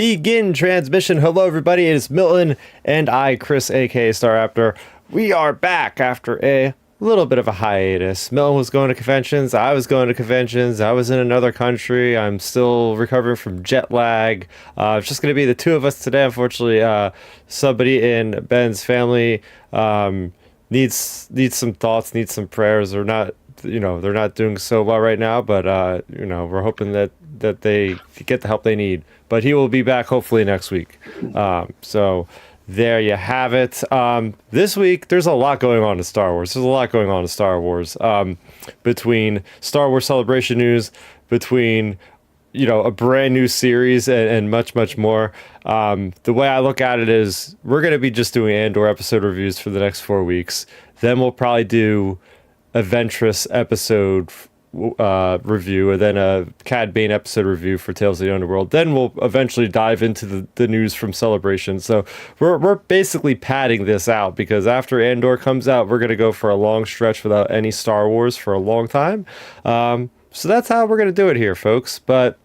begin transmission. Hello, everybody. It is Milton and I, Chris, aka Star Raptor. We are back after a little bit of a hiatus. Milton was going to conventions. I was going to conventions. I was in another country. I'm still recovering from jet lag. It's just going to be the two of us today. Unfortunately, somebody in Ben's family needs some thoughts, needs some prayers. They're not doing so well right now, but we're hoping that they get the help they need. But he will be back hopefully next week. So there you have it. This week there's a lot going on in Star Wars. There's a lot going on in Star Wars. Between Star Wars Celebration news, between a brand new series and much more. The way I look at it is we're going to be just doing Andor episode reviews for the next 4 weeks. Then we'll probably do a Ventress episode review, and then a Cad Bane episode review for Tales of the Underworld. Then we'll eventually dive into the news from Celebration. So we're basically padding this out, because after Andor comes out, we're going to go for a long stretch without any Star Wars for a long time. So that's how we're going to do it here, folks. But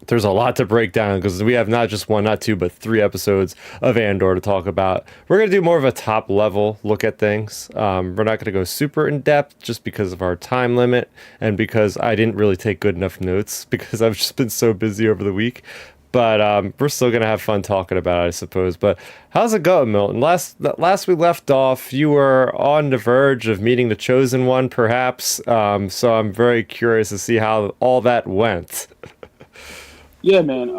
there's a lot to break down, because we have not just one, not two, but 3 episodes of Andor to talk about. We're going to do more of a top level look at things. We're not going to go super in depth just because of our time limit, and because I didn't really take good enough notes because I've just been so busy over the week. But we're still going to have fun talking about it, I suppose. But how's it going, Milton? Last we left off, you were on the verge of meeting the Chosen One, perhaps. So I'm very curious to see how all that went. Yeah, man.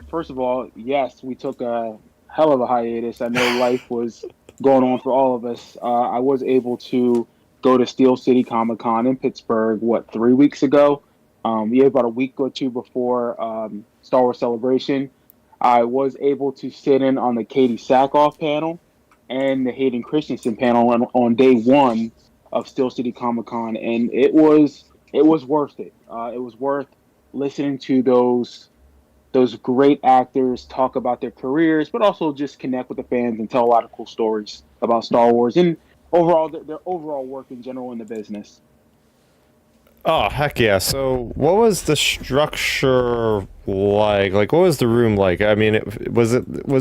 First of all, yes, we took a hell of a hiatus. I know life was going on for all of us. I was able to go to Steel City Comic-Con in Pittsburgh, 3 weeks ago? About a week or two before Star Wars Celebration. I was able to sit in on the Katie Sackhoff panel and the Hayden Christensen panel on day one of Steel City Comic-Con, and it was worth it. It was worth listening to those great actors talk about their careers, but also just connect with the fans and tell a lot of cool stories about Star Wars and overall their overall work in general in the business. Oh, heck yeah. So what was the structure like? Like, what was the room like? I mean, was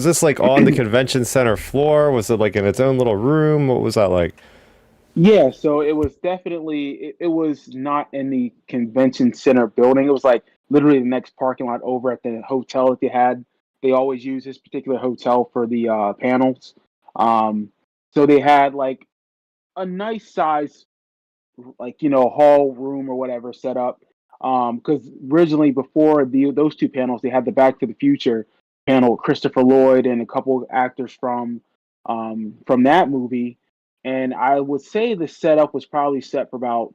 this like on the convention center floor? Was it like in its own little room? What was that like? Yeah, so it was definitely, it was not in the convention center building. It was like literally the next parking lot over at the hotel that they had. They always use this particular hotel for the panels. So they had like a nice size, hall room or whatever set up. Because originally before those 2 panels, they had the Back to the Future panel with Christopher Lloyd and a couple of actors from that movie. And I would say the setup was probably set for about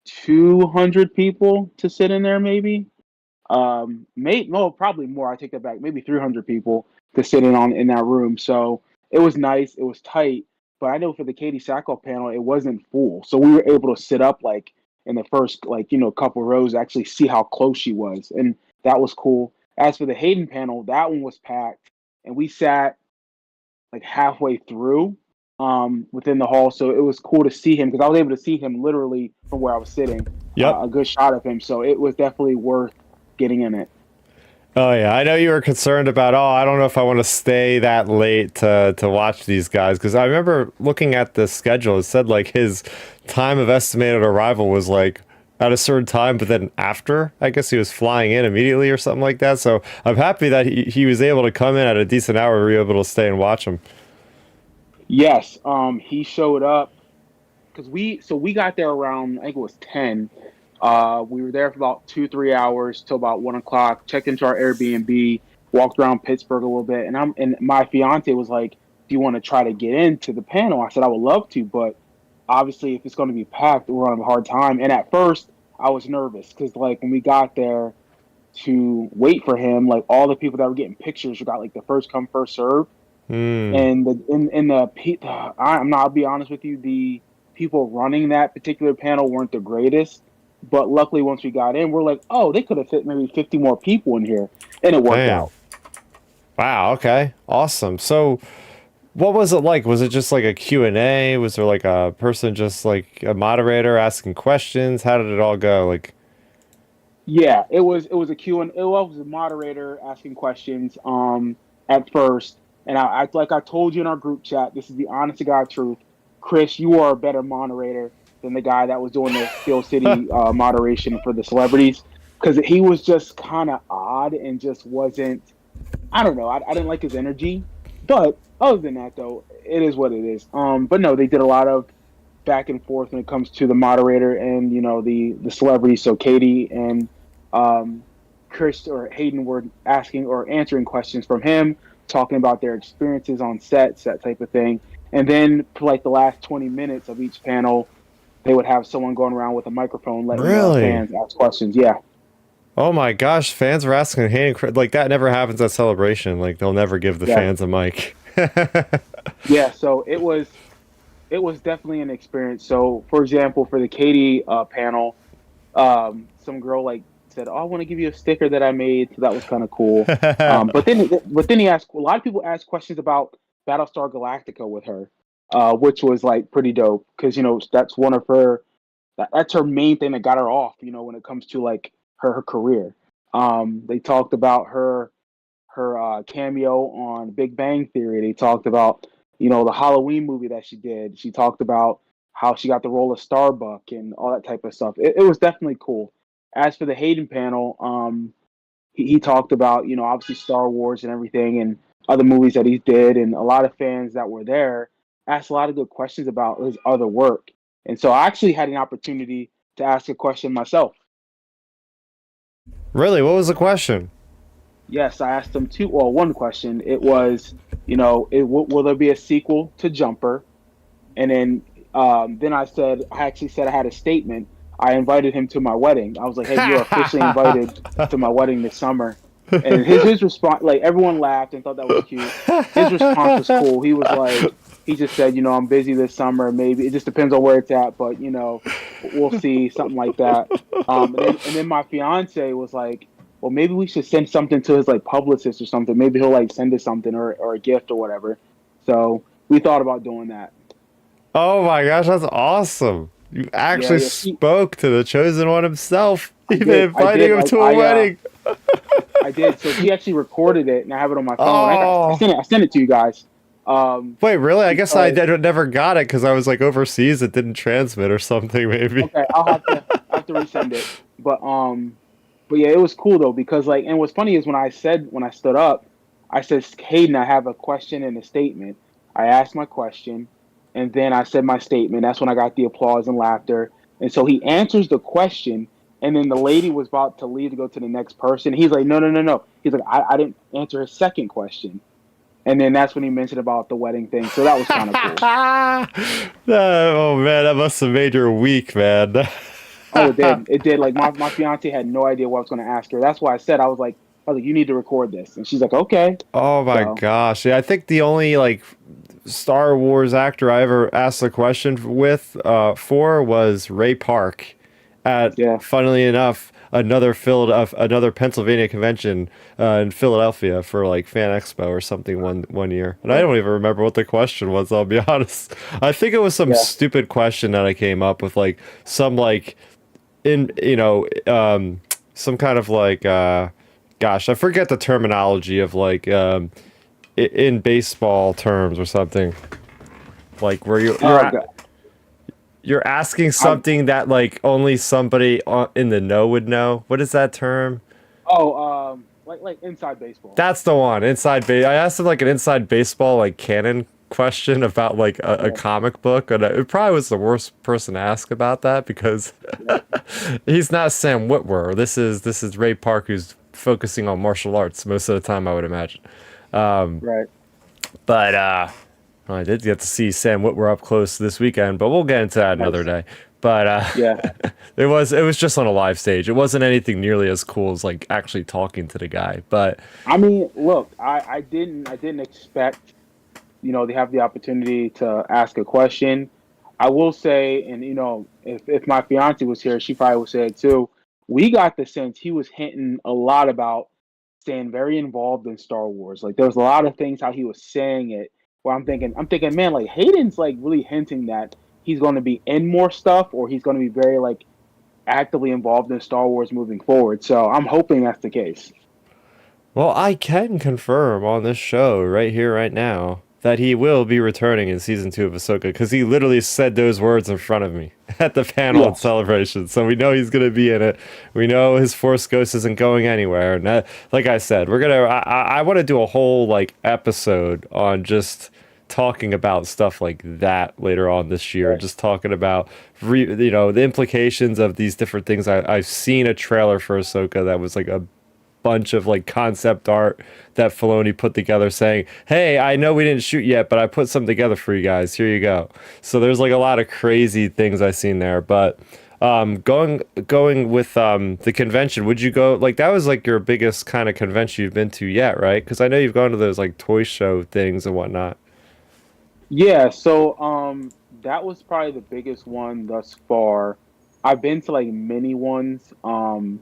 200 people to sit in there, maybe. Probably more. I take that back. Maybe 300 people to sit in that room. So it was nice. It was tight. But I know for the Katie Sackhoff panel, it wasn't full. So we were able to sit up like in the first couple rows, actually see how close she was, and that was cool. As for the Hayden panel, that one was packed, and we sat like halfway through within the hall, so it was cool to see him, because I was able to see him literally from where I was sitting. Yep. A good shot of him, so it was definitely worth getting in it. Oh yeah, I know you were concerned about, I don't know if I want to stay that late to watch these guys, because I remember looking at the schedule. It said like his time of estimated arrival was like at a certain time, but then after, I guess he was flying in immediately or something like that. So I'm happy that he was able to come in at a decent hour where we were able to stay and watch him. Yes, he showed up because we got there around, I think it was 10. We were there for about 2-3 hours till about 1 o'clock. Checked into our Airbnb, walked around Pittsburgh a little bit, and my fiance was like, "Do you want to try to get into the panel?" I said, "I would love to, but obviously if it's going to be packed, we're going to have a hard time." And at first, I was nervous because like when we got there to wait for him, like all the people that were getting pictures got like the first come first serve. And I'll be honest with you, the people running that particular panel weren't the greatest. But luckily, once we got in, we're like, oh, they could have fit maybe 50 more people in here, and it worked out. Wow. Okay. Awesome. So, what was it like? Was it just like a Q&A? Was there like a person, just like a moderator asking questions? How did it all go? Like, Yeah, it was a Q and it was a moderator asking questions at first, and I like I told you in our group chat, this is the honest to God truth. Chris, you are a better moderator than the guy that was doing the Steel City moderation for the celebrities because he was just kind of odd and just wasn't. I don't know. I didn't like his energy, but other than that, though, it is what it is. But no, they did a lot of back and forth when it comes to the moderator and the celebrity. So Katie and um, Chris or Hayden were asking or answering questions from him, talking about their experiences on sets, that type of thing. And then for like the last 20 minutes of each panel, they would have someone going around with a microphone letting the Really? fans ask questions. Yeah, Oh my gosh, fans were asking like that never happens at Celebration. Like they'll never give the yeah, fans a mic. yeah. So it was definitely an experience. So, for example, for the Katie panel, some girl like said, "Oh, I want to give you a sticker that I made," so that was kind of cool. But then he asked a lot of people asked questions about Battlestar Galactica with her, which was like pretty dope because that's one of her that's her main thing that got her off. When it comes to like her career. They talked about her cameo on Big Bang Theory. They talked about the Halloween movie that she did. She talked about how she got the role of Starbuck and all that type of stuff. It was definitely cool. As for the Hayden panel, he talked about obviously Star Wars and everything and other movies that he did, and a lot of fans that were there asked a lot of good questions about his other work. And so I actually had an opportunity to ask a question myself. Really? What was the question? Yes, I asked him one question. It was, will there be a sequel to Jumper? And then I actually said I had a statement. I invited him to my wedding. I was like, hey, you're officially invited to my wedding this summer. And his response, like everyone laughed and thought that was cute. His response was cool. He just said, I'm busy this summer. Maybe it just depends on where it's at, but we'll see, something like that. And then my fiance was like, well, maybe we should send something to his like publicist or something. Maybe he'll like send us something or a gift or whatever. So we thought about doing that. Oh my gosh, that's awesome. You Yeah, actually yeah. spoke to the chosen one himself, I even did. I inviting did. him Like to a wedding. I did. So she actually recorded it, and I have it on my phone. I Oh, sent it. I sent it to you guys. wait, really? I guess Because never got it because I was like overseas. It didn't transmit or something, maybe. okay, I have to resend it. But yeah, it was cool though because like, and what's funny is when I stood up, I said, Hayden, I have a question and a statement. I asked my question, and then I said my statement. That's when I got the applause and laughter. And so he answers the question, and then the lady was about to leave to go to the next person. He's like, no, no, no, no. He's like, I didn't answer his second question. And then that's when he mentioned about the wedding thing. So that was kind of cool. Oh man, that must have made your week, man. Oh, it did. It did. Like my fiance had no idea what I was going to ask her. That's why I was like, you need to record this, and she's like, okay. Oh my So gosh. Yeah, I think the only like Star Wars actor I ever asked a question with for was Ray Park at, yeah, funnily enough, another Pennsylvania convention in Philadelphia for like Fan Expo or something one year. And I yeah, don't even remember what the question was, I'll be honest. I think it was some yeah. stupid question that I came up with, like some like in some kind of like gosh, I forget the terminology of like in baseball terms or something, like where Oh god. you're asking I, something that like only somebody in the know would know. What is that term? oh, like inside baseball. That's the one. Inside base. I asked him like an inside baseball like canon question about like a Yeah, comic book, and it probably was the worst person to ask about that because yeah, he's not Sam Witwer. This is Ray Park, who's focusing on martial arts most of the time, I would imagine. right. But well, I did get to see Sam Witwer up close this weekend, but we'll get into that another Nice. day. But Yeah. it was just on a live stage. It wasn't anything nearly as cool as like actually talking to the guy. But I mean, look, I didn't expect they have the opportunity to ask a question. I will say, and if my fiance was here, she probably would say it too. We got the sense he was hinting a lot about staying very involved in Star Wars. Like there was a lot of things how he was saying it. Where I'm thinking, man, like Hayden's like really hinting that he's going to be in more stuff, or he's going to be very like actively involved in Star Wars moving forward. So I'm hoping that's the case. Well, I can confirm on this show right here, right now, that he will be returning in season 2 of Ahsoka because he literally said those words in front of me at the panel and Yes. celebration. So we know he's going to be in it. We know his Force Ghost isn't going anywhere. And like I said, we're gonna. I want to do a whole like episode on just talking about stuff like that later on this year. Right. Just talking about the implications of these different things. I've seen a trailer for Ahsoka that was like a bunch of like concept art that Filoni put together saying, "Hey, I know we didn't shoot yet, but I put something together for you guys. Here you go." So there's like a lot of crazy things I've seen there. But going with the convention, would you go like that was like your biggest kind of convention you've been to yet, right? Because I know you've gone to those like toy show things and whatnot. Yeah, so that was probably the biggest one thus far. I've been to like mini ones, and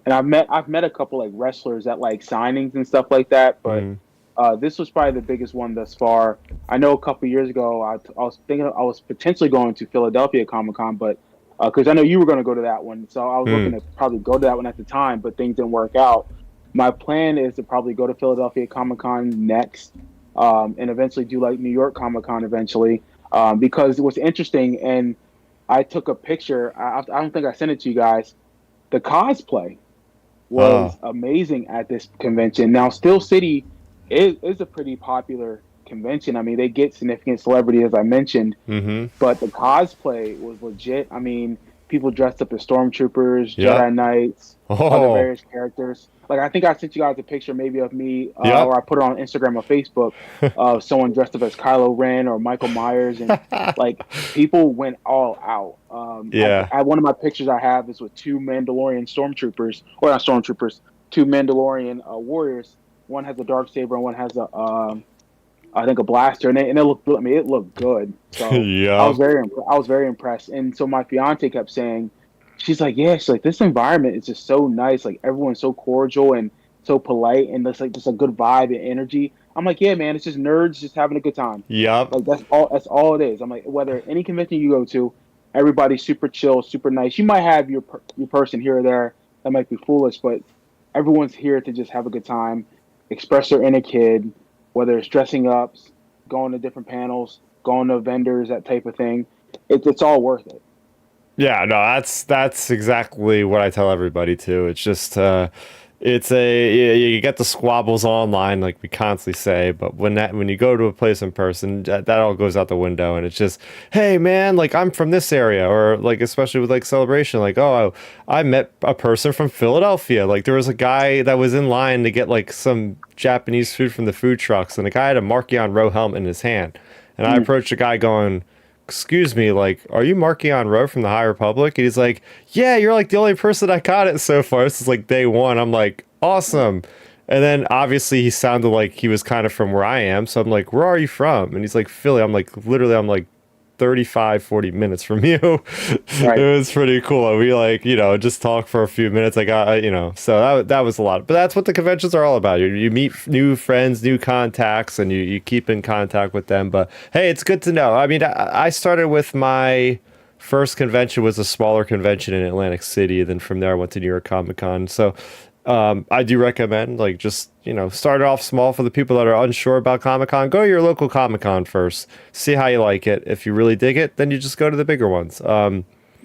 I've met a couple like wrestlers at like signings and stuff like that, but Mm. this was probably the biggest one thus far. I know a couple years ago I was thinking I was potentially going to Philadelphia Comic Con, but because I know you were going to go to that one, so I was looking Mm. to probably go to that one at the time, but things didn't work out. My plan is to probably go to Philadelphia Comic Con next, and eventually do like New York Comic Con eventually, because what's interesting, and I took a picture. I don't think I sent it to you guys. The cosplay was Oh. amazing at this convention. Now, Steel City is a pretty popular convention. I mean, they get significant celebrity, as I mentioned, Mm-hmm. but the cosplay was legit. I mean, people dressed up as stormtroopers, Yep. Jedi Knights, other Oh. various characters. Like I think I sent you guys a picture maybe of me, Yep. or I put it on Instagram or Facebook, of someone dressed up as Kylo Ren or Michael Myers, and like people went all out. Yeah. One of my pictures I have is with two Mandalorian stormtroopers, or not stormtroopers, two Mandalorian warriors. One has a dark saber and one has a I think a blaster, and it looked. I mean, it looked good. So Yep. I was very impressed. And so my fiance kept saying, she's like, yeah, she's like, this environment is just so nice. Like everyone's so cordial and so polite, and there's like just a good vibe and energy. I'm like, yeah, man, it's just nerds just having a good time. Yep. Like that's all. That's all it is. I'm like, whether any convention you go to, everybody's super chill, super nice. You might have your person here or there that might be foolish, but everyone's here to just have a good time, express their inner kid, whether it's dressing up, going to different panels, going to vendors, that type of thing. It's all worth it. Yeah, no, that's exactly what I tell everybody too. It's just it's you get the squabbles online like we constantly say, but when you go to a place in person, that all goes out the window, and it's just, hey man, like I'm from this area, or like especially with like celebration, like, oh, I met a person from Philadelphia. Like there was a guy that was in line to get like some Japanese food from the food trucks, and the guy had a Markion Row helmet in his hand, and I Mm. approached the guy going, excuse me, like, are you Markion Row from the High Republic? And he's like, yeah, you're like the only person that got it so far. This is like day one. I'm like, awesome. And then obviously he sounded like he was kind of from where I am. So I'm like, where are you from? And he's like, Philly. I'm like, literally, I'm like 35, 40 minutes from you. It Right. was pretty cool. We like, just talk for a few minutes. I got, so that was a lot. But that's what the conventions are all about. You meet new friends, new contacts, and you keep in contact with them. But hey, it's good to know. I mean, I started with my first convention was a smaller convention in Atlantic City. Then from there, I went to New York Comic Con. So I do recommend like just start off small for the people that are unsure about Comic Con. Go to your local Comic Con first, see how you like it. If you really dig it, then you just go to the bigger ones. Yeah.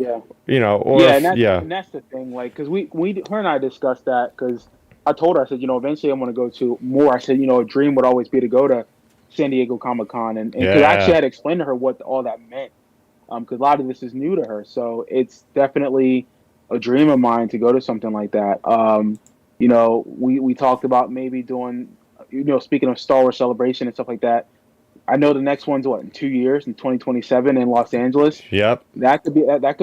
Or Yeah, if yeah, and that's the thing. Like, because her and I discussed that because I told her, I said, eventually I'm going to go to more. I said, a dream would always be to go to San Diego Comic Con, and because I actually yeah, had to explain to her what all that meant, because a lot of this is new to her. So it's definitely a dream of mine to go to something like that. We talked about maybe doing, speaking of Star Wars Celebration and stuff like that. I know the next one's what, in 2 years, in 2027 in Los Angeles. yep. That could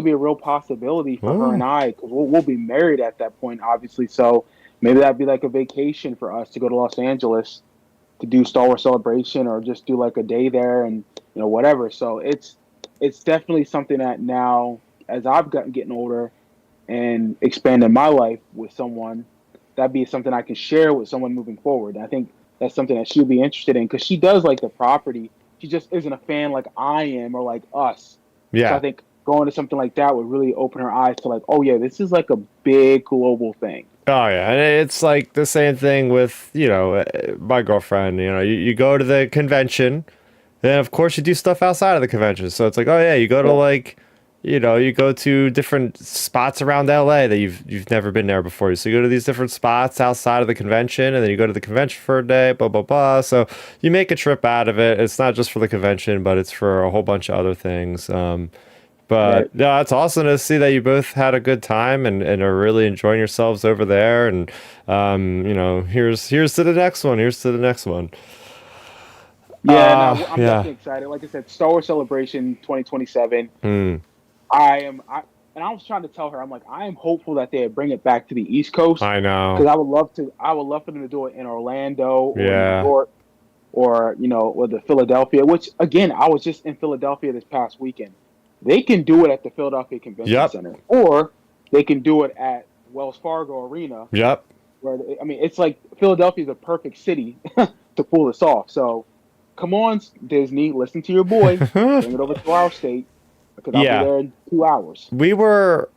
be a real possibility for her Oh, and I, because we'll be married at that point, obviously. So maybe that'd be like a vacation for us to go to Los Angeles to do Star Wars Celebration, or just do like a day there, and whatever. So it's definitely something that now, as I've gotten getting older and expanded my life with someone, that'd be something I can share with someone moving forward. I think that's something that she'll be interested in, because she does like the property. She just isn't a fan like I am, or like us. So I yeah. think going to something like that would really open her eyes to like, oh yeah, this is like a big global thing. Oh yeah, and it's like the same thing with, my girlfriend. You go to the convention, then of course you do stuff outside of the convention. So it's like, oh yeah, you go to Yeah. like, you go to different spots around LA that you've never been there before. So you go to these different spots outside of the convention, and then you go to the convention for a day, blah blah blah. So you make a trip out of it. It's not just for the convention, but it's for a whole bunch of other things. Right. But no, it's awesome to see that you both had a good time and are really enjoying yourselves over there. And here's to the next one. Here's to the next one. Yeah, no, I'm Yeah. definitely excited. Like I said, Star Wars Celebration 2027. Hmm. And I was trying to tell her, I'm like, I am hopeful that they bring it back to the East Coast I know. because I would love to. I would love for them to do it in Orlando or New Yeah. York or or the Philadelphia. Which again, I was just in Philadelphia this past weekend. They can do it at the Philadelphia Convention Yep. Center, or they can do it at Wells Fargo Arena. Yep. Where I mean, it's like Philadelphia is a perfect city to pull this off. So come on, Disney, listen to your boy. Bring it over to our state because I'll be Yeah. there in 2 hours. We were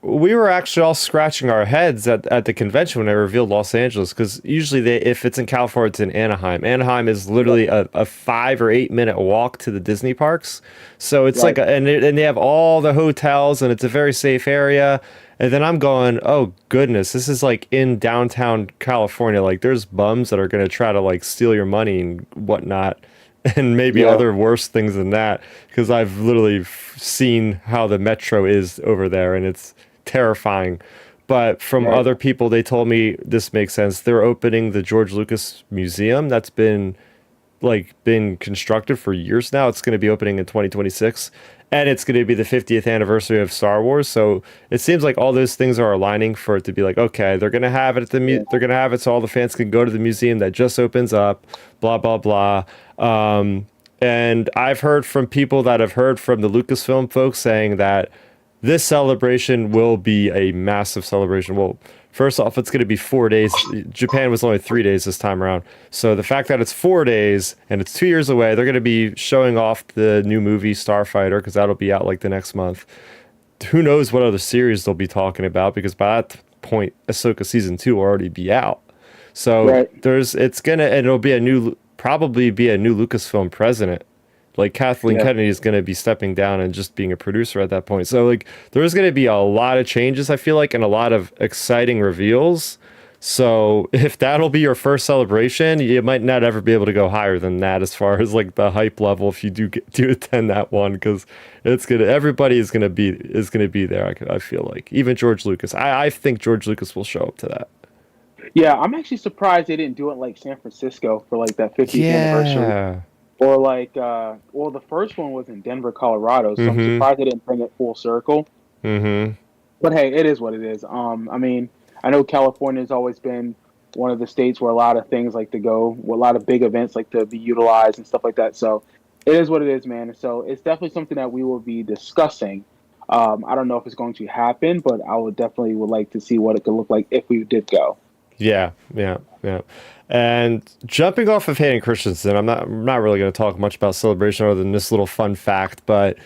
actually all scratching our heads at the convention when they revealed Los Angeles, because usually if it's in California, it's in Anaheim. Anaheim is literally a 5 or 8 minute walk to the Disney parks, so it's Right. like and they have all the hotels, and it's a very safe area. And then I'm going, oh goodness, this is like in downtown California. Like there's bums that are gonna try to like steal your money and whatnot, and maybe Yeah. other worse things than that, because I've literally seen how the metro is over there, and it's terrifying. But from Right. other people, they told me this makes sense. They're opening the George Lucas Museum that's been constructed for years now. It's going to be opening in 2026, and it's going to be the 50th anniversary of Star Wars. So it seems like all those things are aligning for it to be like, okay, they're going to have it Yeah. they're going to have it so all the fans can go to the museum that just opens up, blah blah blah. And I've heard from people that have heard from the Lucasfilm folks saying that this celebration will be a massive celebration. Well, first off, it's going to be 4 days. Japan was only 3 days this time around. So the fact that it's 4 days and it's 2 years away, they're going to be showing off the new movie Starfighter, because that'll be out like the next month. Who knows what other series they'll be talking about, because by that point, Ahsoka season 2 will already be out. So Right. and it'll be probably be a new Lucasfilm president. Like Kathleen Yeah. Kennedy is going to be stepping down and just being a producer at that point. So like there's going to be a lot of changes, I feel like, and a lot of exciting reveals. So if that'll be your first celebration, you might not ever be able to go higher than that as far as like the hype level if you do attend that one, because everybody is gonna be there. I feel like even George Lucas. I think George Lucas will show up to that. Yeah, I'm actually surprised they didn't do it like San Francisco for like that 50th anniversary. Yeah. Or like, well, the first one was in Denver, Colorado, so I'm Mm-hmm. surprised they didn't bring it full circle. Mm-hmm. But hey, it is what it is. I mean, I know California has always been one of the states where a lot of things like to go, where a lot of big events like to be utilized and stuff like that. So it is what it is, man. So it's definitely something that we will be discussing. I don't know if it's going to happen, but I would like to see what it could look like if we did go. Yeah, yeah, yeah. And jumping off of Hayden Christensen, I'm not really going to talk much about Celebration other than this little fun fact. But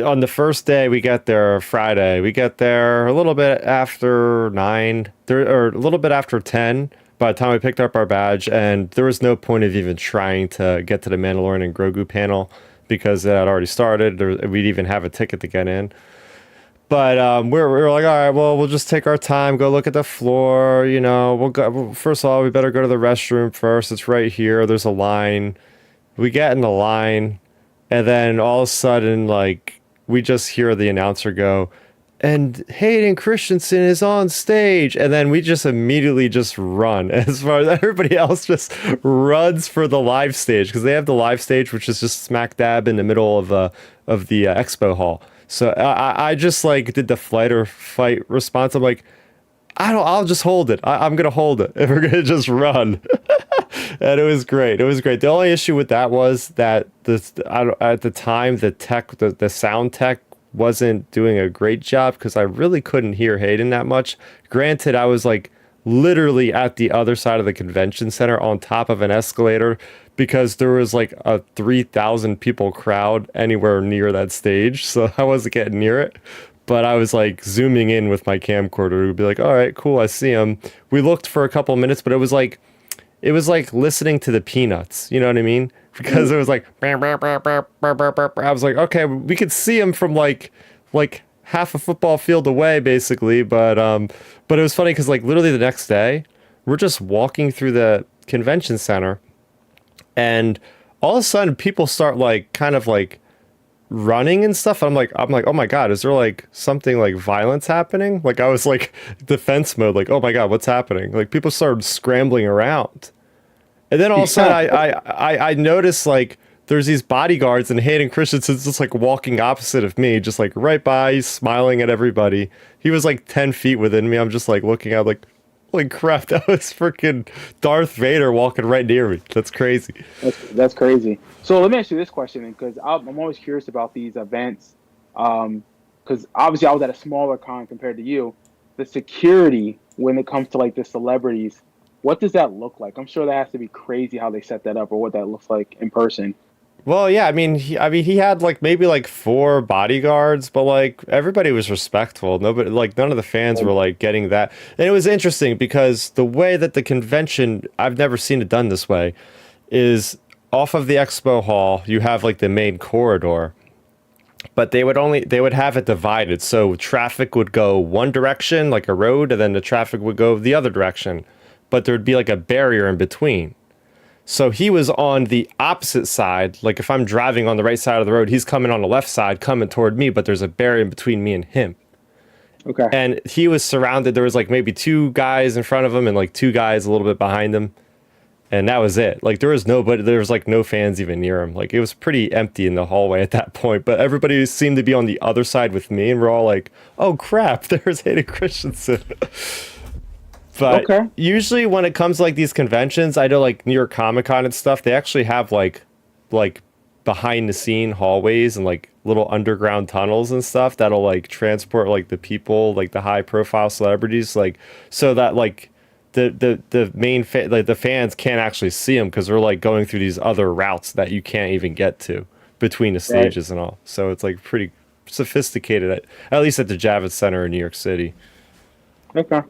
on the first day, we got there Friday. We got there a little bit after 9, or a little bit after 10. By the time we picked up our badge, and there was no point of even trying to get to the Mandalorian and Grogu panel because it had already started. We'd even have a ticket to get in. But we were like, all right, well, we'll just take our time, go look at the floor. First of all, we better go to the restroom first. It's right here. There's a line. We get in the line, and then all of a sudden, like, we just hear the announcer go, and Hayden Christensen is on stage. And then we just immediately just run, as far as everybody else just runs for the live stage, because they have the live stage, which is just smack dab in the middle of the expo hall. So I just like did the flight or fight response. I'm like, I'll just hold it. I'm gonna hold it if we're gonna just run. And it was great. It was great. The only issue with that was that at the time the sound tech wasn't doing a great job, because I really couldn't hear Hayden that much. Granted, I was like literally at the other side of the convention center on top of an escalator because there was like a 3,000 people crowd anywhere near that stage. So I wasn't getting near it. But I was like zooming in with my camcorder to be like, all right, cool, I see him. We looked for a couple minutes, but it was like listening to the Peanuts. You know what I mean? Because it was like, I was like, okay, we could see him from like half a football field away, basically. But it was funny because like literally the next day, we're just walking through the convention center, and all of a sudden people start like kind of like running and stuff. I'm like, oh my god, is there like something like violence happening? Like I was like defense mode, like, oh my god, what's happening? Like people started scrambling around. And then all of a sudden, I noticed like there's these bodyguards, and Hayden Christensen's just like walking opposite of me, just like right by, smiling at everybody. He was like 10 feet within me. I'm just like looking at like crap, that was freaking Darth Vader walking right near me. That's crazy. That's crazy. So let me ask you this question, because I'm always curious about these events. Because obviously I was at a smaller con compared to you. The security when it comes to like the celebrities, what does that look like? I'm sure that has to be crazy how they set that up, or what that looks like in person. Well, yeah, he had like maybe like four bodyguards, but like everybody was respectful. Nobody, like none of the fans were like getting that. And it was interesting because the way that the convention, I've never seen it done this way, is off of the expo hall, you have like the main corridor, but they would have it divided. So traffic would go one direction, like a road, and then the traffic would go the other direction. But there'd be like a barrier in between. So he was on the opposite side. Like if I'm driving on the right side of the road, he's coming on the left side, coming toward me, but there's a barrier in between me and him. Okay. And he was surrounded. There was like maybe two guys in front of him and like two guys a little bit behind him. And that was it. Like there was nobody, there was like no fans even near him. Like it was pretty empty in the hallway at that point, but everybody seemed to be on the other side with me. And we're all like, oh crap, there's Hayden Christensen. But Okay. usually when it comes to like these conventions, I know like New York Comic Con and stuff, they actually have like behind the scene hallways and like little underground tunnels and stuff that'll like transport like the people, like the high profile celebrities, like so that like the main like the fans can't actually see them because they're like going through these other routes that you can't even get to between the stages and all. So it's like pretty sophisticated at least at the Javits Center in New York City. Okay.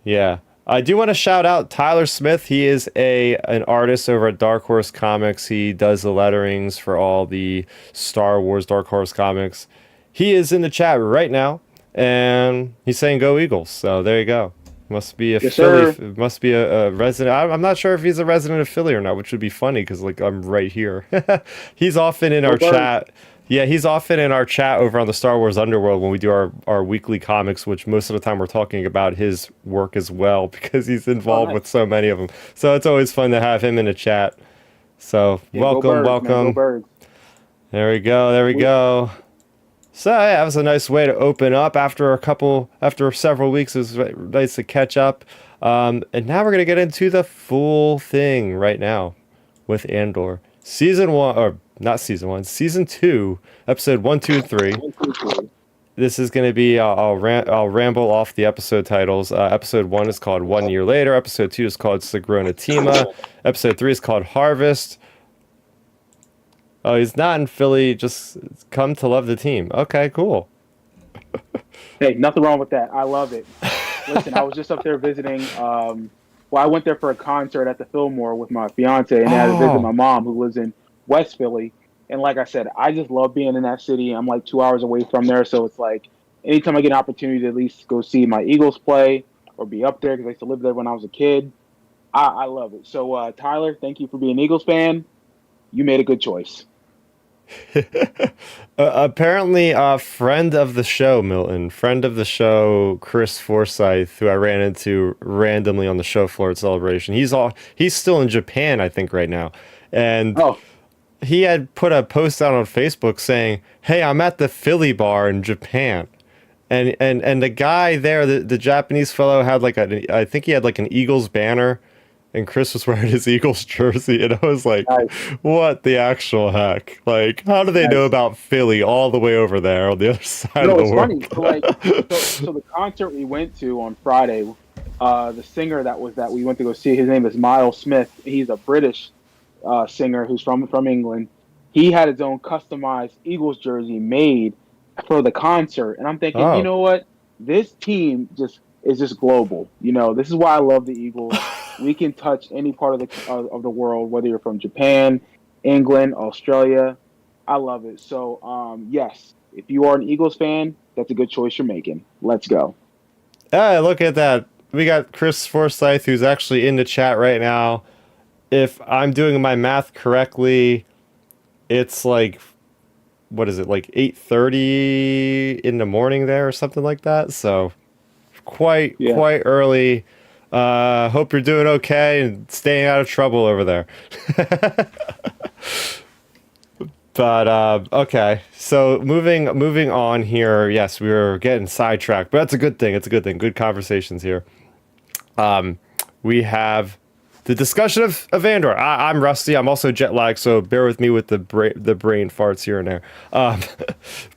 Yeah. I do want to shout out Tyler Smith. He is an artist over at Dark Horse Comics. He does the letterings for all the Star Wars Dark Horse comics. He is in the chat right now, and he's saying "Go Eagles." So there you go. Must be a Yes, Philly. sir. Must be a resident. I'm not sure if he's a resident of Philly or not, which would be funny because like I'm right here. He's often in our Go Birds. chat. Yeah, he's often in our chat over on the Star Wars Underworld when we do our weekly comics, which most of the time we're talking about his work as well because he's involved nice. with so many of them. So it's always fun to have him in the chat. So Yeah, go welcome, Birds, man, welcome. Go Birds. There we go, there we go. So yeah, that was a nice way to open up after several weeks. It was nice to catch up. And now we're gonna get into the full thing right now with Andor. Season 1, or not season 1, season 2, episode 1, 2, 3. This is going to be, I'll ramble off the episode titles. Episode 1 is called 1 Year Later. Episode 2 is called Sagrona Teema. Episode 3 is called Harvest. Oh, he's not in Philly, just come to love the team. Okay, cool. Hey, nothing wrong with that. I love it. Listen, I was just up there visiting. Well, I went there for a concert at the Fillmore with my fiance, and I had to visit my mom, who lives in West Philly. And like I said, I just love being in that city. I'm like 2 hours away from there, so it's like anytime I get an opportunity to at least go see my Eagles play or be up there, because I used to live there when I was a kid, I love it. So, Tyler, thank you for being an Eagles fan. You made a good choice. Apparently, a friend of the show, Milton, friend of the show, Chris Forsyth, who I ran into randomly on the show floor at Celebration. He's still in Japan, I think, right now, and he had put a post out on Facebook saying, "Hey, I'm at the Philly bar in Japan," and the guy there, the Japanese fellow, had like I think he had like an Eagles banner. And Chris was wearing his Eagles jersey, and I was like, nice. what the actual heck? Like, how do they know about Philly all the way over there on the other side of the world? Funny. So the concert we went to on Friday, The singer that we went to go see, his name is Miles Smith. He's a British singer who's from England. He had his own customized Eagles jersey made for the concert, and I'm thinking, you Oh, know what? This team just is just global. You know, this is why I love the Eagles. We can touch any part of the world, whether you're from Japan, England, Australia. I love it. So, yes, if you are an Eagles fan, that's a good choice you're making. Let's go. ah, look at that. We got Chris Forsyth, who's actually in the chat right now. If I'm doing my math correctly, it's like, what is it, like 8:30 in the morning there or something like that. So Yeah. quite early. Hope you're doing okay and staying out of trouble over there. But okay, so moving on here. Yes, we were getting sidetracked, but that's a good thing. It's a good thing. Good conversations here. We have the discussion of Andor. I'm rusty. I'm also jet lagged, so bear with me with the brain farts here and there.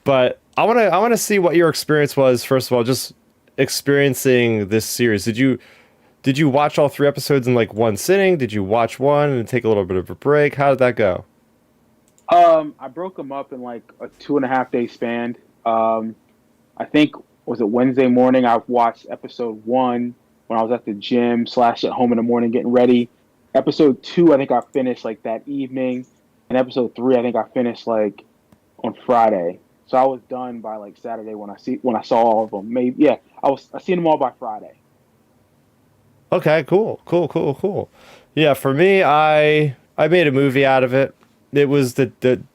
But I wanna see what your experience was. First of all, just experiencing this series. Did you watch all three episodes in like one sitting? Did you watch one and take a little bit of a break? How did that go? I broke them up in like a 2.5 day span. I think was it Wednesday morning. I watched episode one when I was at the gym slash at home in the morning getting ready. Episode two, I think I finished like that evening, and episode three, I think I finished like on Friday. So I was done by like Saturday when I saw all of them. Maybe yeah, I seen them all by Friday. Okay, cool. Yeah, for me, I made a movie out of it. It was the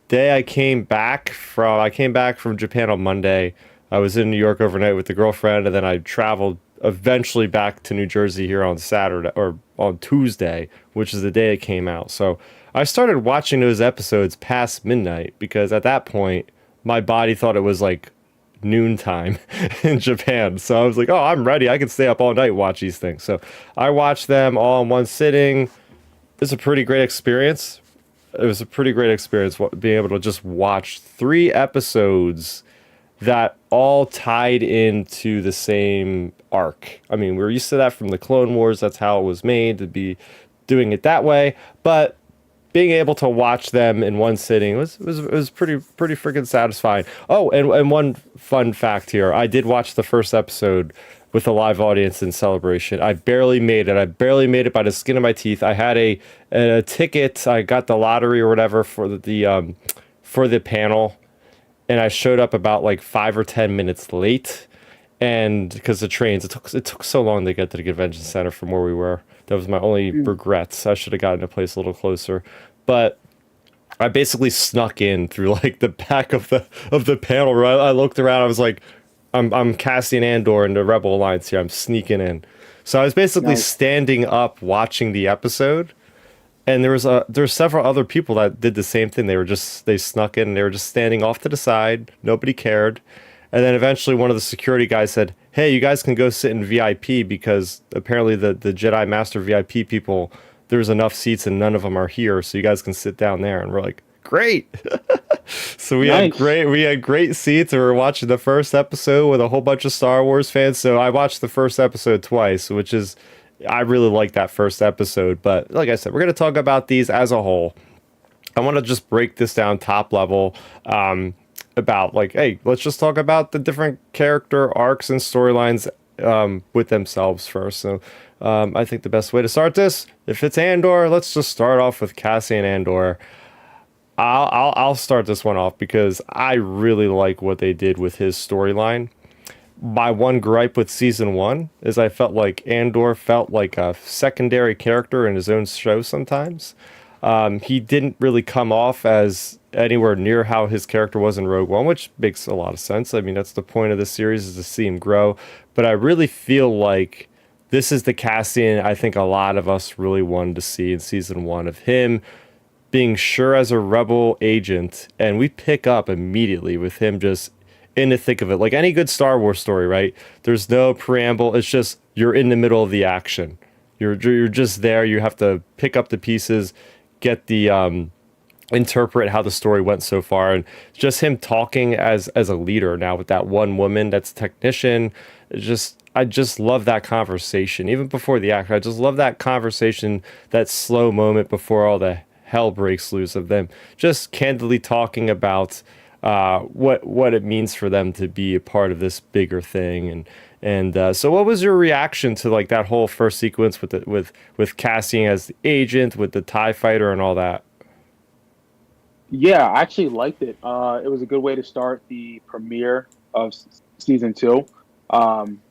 day I came back from Japan on Monday. I was in New York overnight with the girlfriend, and then I traveled eventually back to New Jersey here on Saturday or on Tuesday, which is the day it came out. So I started watching those episodes past midnight because at that point my body thought it was like noontime in Japan. So I was like, oh, I'm ready. I can stay up all night, watch these things. So I watched them all in one sitting. It's a pretty great experience. It was a pretty great experience being able to just watch three episodes that all tied into the same arc. I mean, we're used to that from the Clone Wars. That's how it was made to be doing it that way. But being able to watch them in one sitting was pretty freaking satisfying. Oh, and one fun fact here: I did watch the first episode with a live audience in celebration. I barely made it. I barely made it by the skin of my teeth. I had a ticket. I got the lottery or whatever for the panel, and I showed up about like 5 or 10 minutes late. And because the trains, it took so long to get to the convention center from where we were. That was my only regrets. I should have gotten a place a little closer, but I basically snuck in through like the back of the panel. Where I looked around. I was like, I'm Cassian Andor in the Rebel Alliance here. I'm sneaking in. So I was basically Nice. standing up watching the episode, and there's several other people that did the same thing. They snuck in and they were just standing off to the side. Nobody cared. And then eventually one of the security guys said, "Hey, you guys can go sit in VIP because apparently the Jedi Master VIP people, there's enough seats and none of them are here, so you guys can sit down there." And we're like, "Great." So Nice. we had great seats, and we were watching the first episode with a whole bunch of Star Wars fans. So I watched the first episode twice, which is I really like that first episode. But like I said, we're going to talk about these as a whole. I want to just break this down top level. About like, hey, let's just talk about the different character arcs and storylines with themselves first. So I think the best way to start this, if it's Andor, let's just start off with Cassian Andor. I'll start this one off because I really like what they did with his storyline. My one gripe with season one is I felt like Andor felt like a secondary character in his own show sometimes. He didn't really come off as anywhere near how his character was in Rogue One, which makes a lot of sense. I mean, that's the point of the series is to see him grow. But I really feel like this is the Cassian I think a lot of us really wanted to see in season one of him being sure as a rebel agent, and we pick up immediately with him just in the thick of it. Like any good Star Wars story, right? There's no preamble. It's just you're in the middle of the action. You're just there. You have to pick up the pieces, get the interpret how the story went so far, and just him talking as a leader now with that one woman that's technician. It's just I just love that conversation. Even before the act, I just love that conversation, that slow moment before all the hell breaks loose of them just candidly talking about what it means for them to be a part of this bigger thing. And so, what was your reaction to like that whole first sequence with with Cassian as the agent, with the TIE fighter, and all that? Yeah, I actually liked it. It was a good way to start the premiere of season two. Um,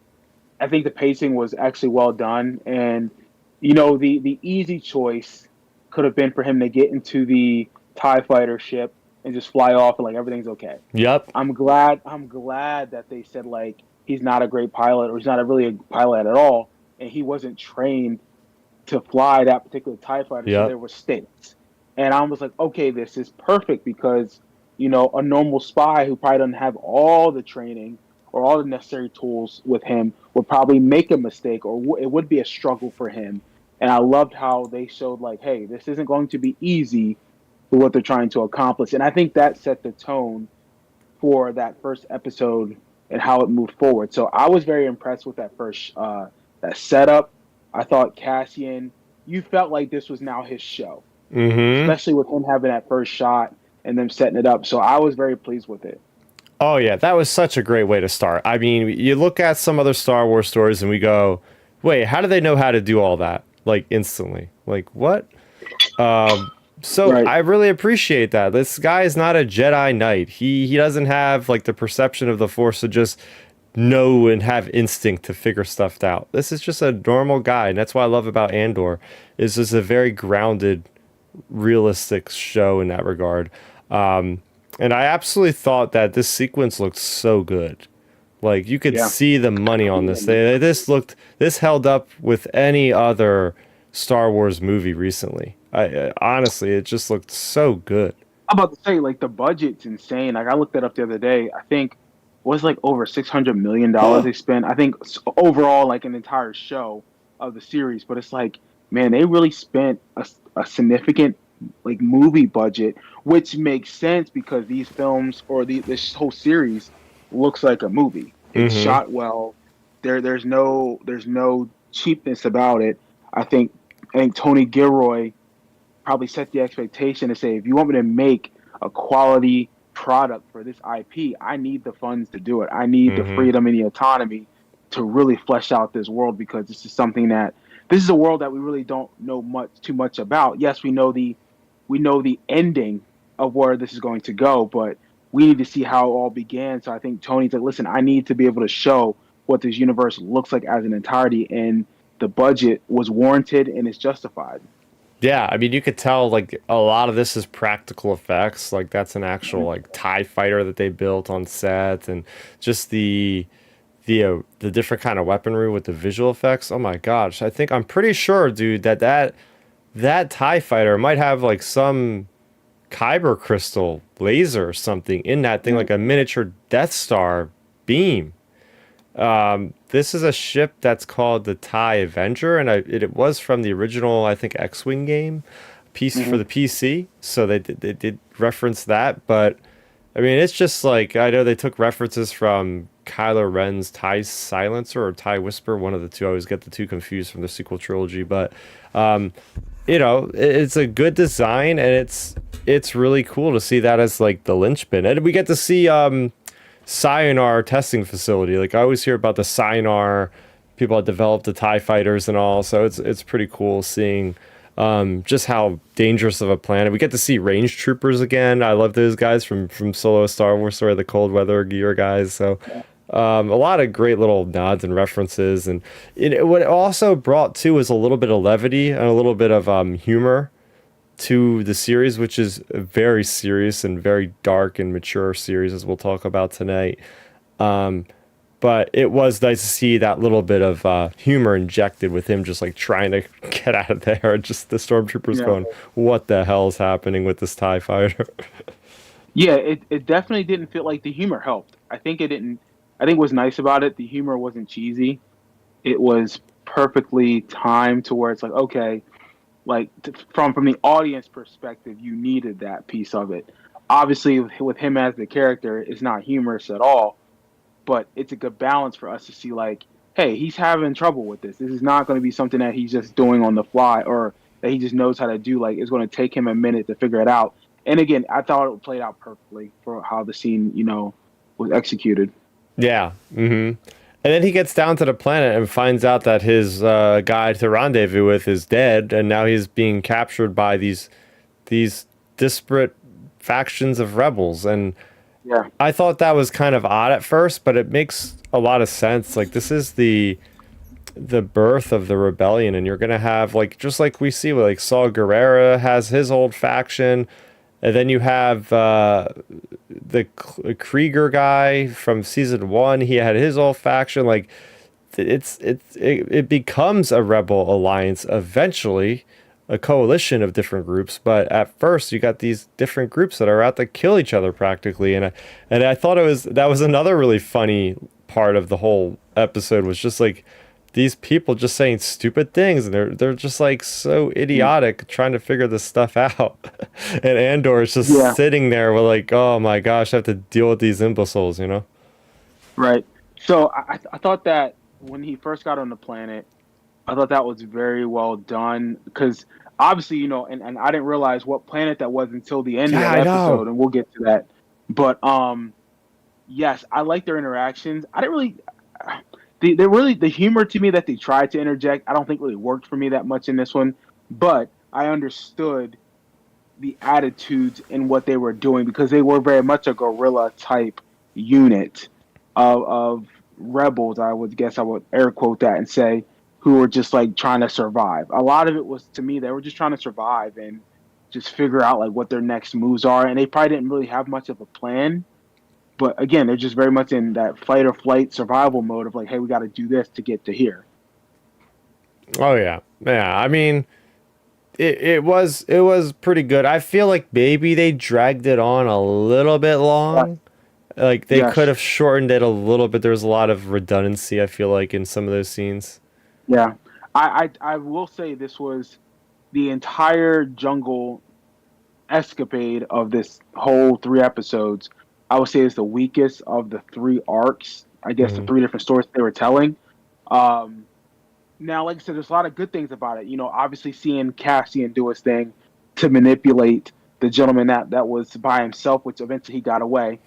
I think the pacing was actually well done, and the easy choice could have been for him to get into the Tie Fighter ship and just fly off, and like everything's okay. Yep. I'm glad that they said like he's not a great pilot, or he's not a really a pilot at all, and he wasn't trained to fly that particular TIE fighter, so Yep. there were stakes. And I was like, okay, this is perfect because, a normal spy who probably doesn't have all the training or all the necessary tools with him would probably make a mistake, or it would be a struggle for him. And I loved how they showed, like, hey, this isn't going to be easy for what they're trying to accomplish. And I think that set the tone for that first episode and how it moved forward. So I was very impressed with that first that setup. I thought Cassian, you felt like this was now his show, Mm-hmm. especially with him having that first shot and them setting it up. So I was very pleased with it. Oh yeah, that was such a great way to start. I mean, you look at some other Star Wars stories and we go, "Wait, how do they know how to do all that like instantly? Like what?" So Right. I really appreciate that. This guy is not a Jedi Knight. He doesn't have like the perception of the Force to just know and have instinct to figure stuff out. This is just a normal guy, and that's what I love about Andor. Is just a very grounded, realistic show in that regard. And I absolutely thought that this sequence looked so good. Like you could Yeah. see the money on this. This held up with any other Star Wars movie recently. Honestly, it just looked so good. I'm about to say, like, the budget's insane. Like, I looked that up the other day. I think it was like over $600 million they spent. I think overall, like an entire show of the series. But it's like, man, they really spent a significant like movie budget, which makes sense because these films or this whole series looks like a movie. It's Mm-hmm. shot well. There's no cheapness about it. I think I think Tony Gilroy probably set the expectation to say, if you want me to make a quality product for this IP, I need the funds to do it. I need the Mm-hmm. freedom and the autonomy to really flesh out this world because this is a world that we really don't know too much about. Yes, we know the ending of where this is going to go, but we need to see how it all began. So I think Tony's like, listen, I need to be able to show what this universe looks like as an entirety, and the budget was warranted and it's justified. Yeah, I mean, you could tell like a lot of this is practical effects. Like that's an actual Mhm. like TIE fighter that they built on set, and just the different kind of weaponry with the visual effects. Oh my gosh, I'm pretty sure, dude, that TIE fighter might have like some kyber crystal laser or something in that thing, Yeah. like a miniature Death Star beam. This is a ship that's called the TIE Avenger, and it was from the original, I think, X-Wing game piece for Mhm. the PC. So they did reference that, but I mean, it's just like I know they took references from Kylo Ren's TIE Silencer or TIE Whisper, one of the two. I always get the two confused from the sequel trilogy, but it's a good design, and it's really cool to see that as like the linchpin, and we get to see Scion testing facility. Like I always hear about the Scion people that developed the TIE fighters and all, so it's pretty cool seeing just how dangerous of a planet. We get to see range troopers again. I love those guys from Solo Star Wars Story, the cold weather gear guys. So a lot of great little nods and references, and what it also brought too was a little bit of levity and a little bit of humor to the series, which is a very serious and very dark and mature series, as we'll talk about tonight. But it was nice to see that little bit of humor injected with him just like trying to get out of there. Just the stormtroopers Yeah. going, "What the hell is happening with this TIE fighter?" Yeah, it definitely didn't feel like the humor helped. I think it didn't. I think what's nice about it, the humor wasn't cheesy. It was perfectly timed to where it's like, okay, like from the audience perspective, you needed that piece of it. Obviously, with him as the character, it's not humorous at all, but it's a good balance for us to see, like, hey, he's having trouble with this. This is not going to be something that he's just doing on the fly or that he just knows how to do. Like, it's going to take him a minute to figure it out. And again, I thought it played out perfectly for how the scene, was executed. Yeah. And then he gets down to the planet and finds out that his guy to rendezvous with is dead, and now he's being captured by these disparate factions of rebels. And Yeah. I thought that was kind of odd at first, but it makes a lot of sense. Like, this is the birth of the rebellion, and you're gonna have, like, just like we see, like Saul Guerrera has his old faction, and then you have the Krieger guy from season one. He had his old faction. Like, it becomes a rebel alliance eventually, a coalition of different groups. But at first, you got these different groups that are out to kill each other practically. And I thought that was another really funny part of the whole episode, was just like these people just saying stupid things, and they're just like so idiotic trying to figure this stuff out. And Andor is just Yeah. sitting there with like, oh my gosh, I have to deal with these imbeciles, you know? Right. So I thought that when he first got on the planet, I thought that was very well done because obviously, and I didn't realize what planet that was until the end of Yeah, that I know. episode, and we'll get to that. But yes, I like their interactions. I didn't really, they really the humor to me that they tried to interject. I don't think really worked for me that much in this one, but I understood the attitudes and what they were doing because they were very much a guerrilla type unit of rebels. I would guess I would air quote that and say who were just like trying to survive. A lot of it was to me they were just trying to survive and just figure out like what their next moves are, and they probably didn't really have much of a plan. But again, they're just very much in that fight or flight survival mode of like, hey, we got to do this to get to here. Oh yeah. Yeah. I mean, it was pretty good. I feel like maybe they dragged it on a little bit Yeah. long. Like, they could Yes. have shortened it a little bit. There was a lot of redundancy, I feel like, in some of those scenes. Yeah. I will say this was the entire jungle escapade of this whole 3 episodes. I would say is the weakest of the 3 arcs. I guess the Hmm. 3 different stories they were telling. Um, Now, like I said, there's a lot of good things about it. Obviously seeing Cassian do his thing to manipulate the gentleman that was by himself, which eventually he got away.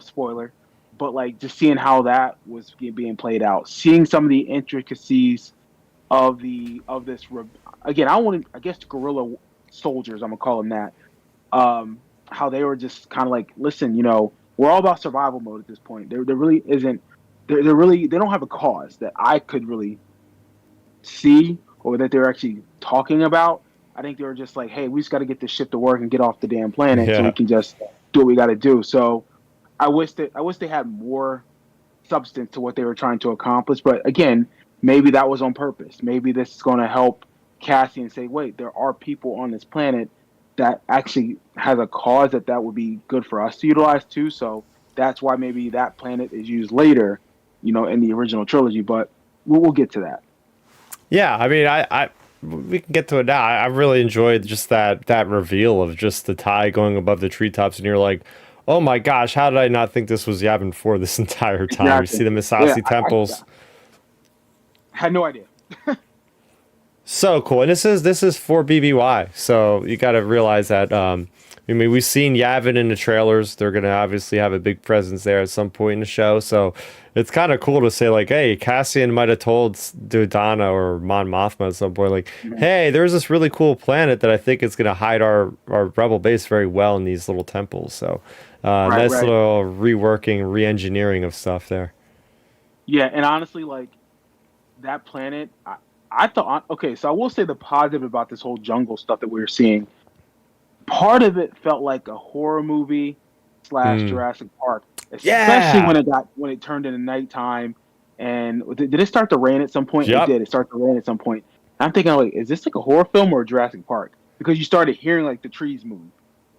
Spoiler. But like just seeing how that was being played out, seeing some of the intricacies of this. Again, I want to. I guess guerrilla soldiers. I'm gonna call them that. How they were just kind of like, listen, we're all about survival mode at this point. There really isn't. They're really they don't have a cause that I could really see or that they're actually talking about. I think they were just like, hey, we just got to get this ship to work and get off the damn planet so we Yeah. can just do what we got to do. So I wish they had more substance to what they were trying to accomplish. But again, maybe that was on purpose. Maybe this is going to help Cassie and say, wait, there are people on this planet that actually has a cause that would be good for us to utilize too. So that's why maybe that planet is used later, in the original trilogy. But we'll get to that. Yeah, I mean, we can get to it now. I really enjoyed just that reveal of just the tie going above the treetops, and you're like, oh my gosh, how did I not think this was Yavin 4 this entire time? You Exactly. see the Yeah, Misasi temples. I had no idea. So cool. And this is for BBY. So you got to realize that. I mean, we've seen Yavin in the trailers. They're gonna obviously have a big presence there at some point in the show. So it's kind of cool to say like, hey, Cassian might have told Dodonna or Mon Mothma at some point, like, Mhm. hey, there's this really cool planet that I think is gonna hide our rebel base very well in these little temples. So Right, nice right. little reworking, re-engineering of stuff there. Yeah, and honestly, like that planet, I thought, okay, so I will say the positive about this whole jungle stuff that we were seeing. Part of it felt like a horror movie slash Mm. Jurassic Park, especially Yeah. when it turned into nighttime. And did it start to rain at some point? It Yep. did. It started to rain at some point. I'm thinking like, is this like a horror film or Jurassic Park? Because you started hearing like the trees move.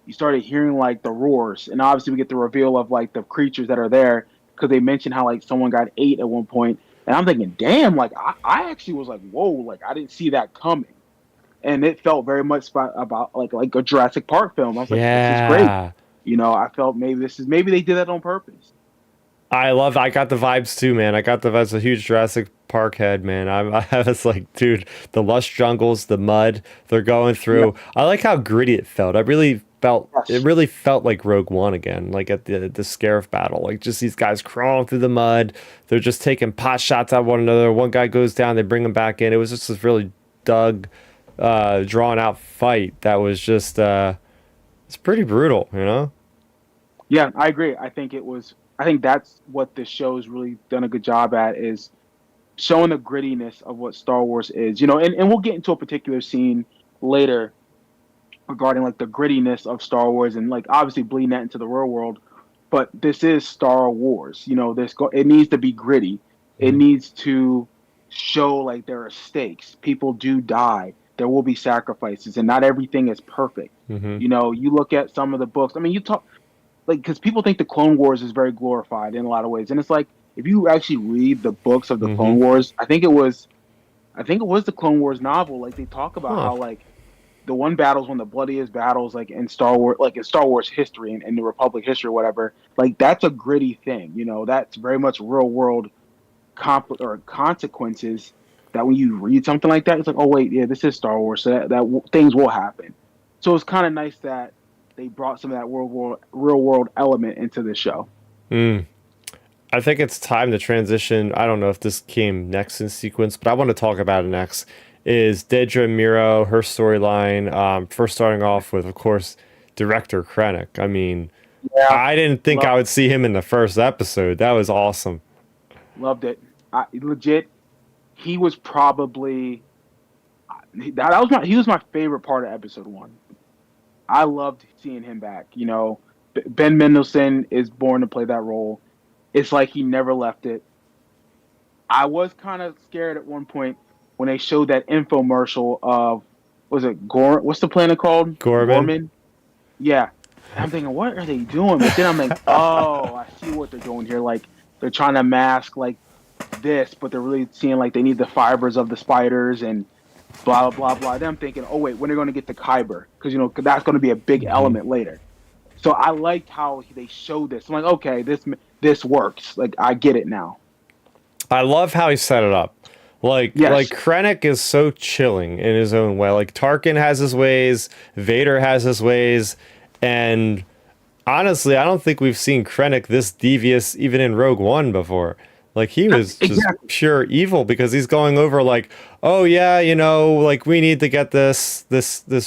You started hearing like the roars, and obviously we get the reveal of like the creatures that are there because they mentioned how like someone got ate at one point. And I'm thinking, damn, like I actually was like, whoa, like I didn't see that coming, and it felt very much about like a Jurassic Park film. I was like, this is great. Yeah. I felt maybe maybe they did that on purpose. I got the vibes too, man. I got the vibes. A huge Jurassic Park head, man. I was like, dude, the lush jungles, the mud they're going Yeah. through. I like how gritty it felt. It Yes. really felt like Rogue One again, like at the Scarif battle. Like just these guys crawling through the mud. They're just taking pot shots at one another. One guy goes down, they bring him back in. It was just this really dug, drawn out fight that was just it's pretty brutal, you know? Yeah, I agree. I think it was. I think that's what this show's really done a good job at is showing the grittiness of what Star Wars is. And we'll get into a particular scene later regarding like the grittiness of Star Wars and like obviously bleeding that into the real world. But this is Star Wars. It needs to be gritty. It Mhm. needs to show like there are stakes. People do die. There will be sacrifices, and not everything is perfect. Mhm. You look at some of the books. I mean, you talk like because people think the Clone Wars is very glorified in a lot of ways, and it's like if you actually read the books of the Clone Mhm. Wars, I think it was the Clone Wars novel. Like they talk about Huh. how like the one battles one of the bloodiest battles like in Star Wars, like in Star Wars history and in the Republic history or whatever. Like that's a gritty thing. That's very much real world or consequences. That when you read something like that, it's like, oh wait, yeah, this is Star Wars, so things will happen. So it's kind of nice that they brought some of that real world element into the show. Mm. I think it's time to transition. I don't know if this came next in sequence, but I want to talk about it next. Is Dedra Miro, her storyline. First starting off with, of course, director Krennic. I mean, Yeah, I didn't think I loved would see him in the first episode. That was awesome. loved it. Legit, he was probably he was my favorite part of episode one. I loved seeing him back. Ben Mendelsohn is born to play that role. It's like he never left it. I was kind of scared at one point when they showed that infomercial of was it Gore? What's the planet called? Gorman. Gorman. Yeah. And I'm thinking, what are they doing? But then I'm like, oh, I see what they're doing here. Like they're trying to mask like this, but they're really seeing like they need the fibers of the spiders and blah blah blah blah. Then I'm thinking, oh wait, when are they going to get the Kyber? Because that's going to be a big Hmm. element later. So I liked how they showed this. I'm like, okay, this works. Like I get it now. I love how he set it up. Like Yes. Krennic is so chilling in his own way. Like Tarkin has his ways, Vader has his ways, and honestly, I don't think we've seen Krennic this devious even in Rogue One before. Like he was just Exactly. pure evil because he's going over like, oh yeah, like we need to get this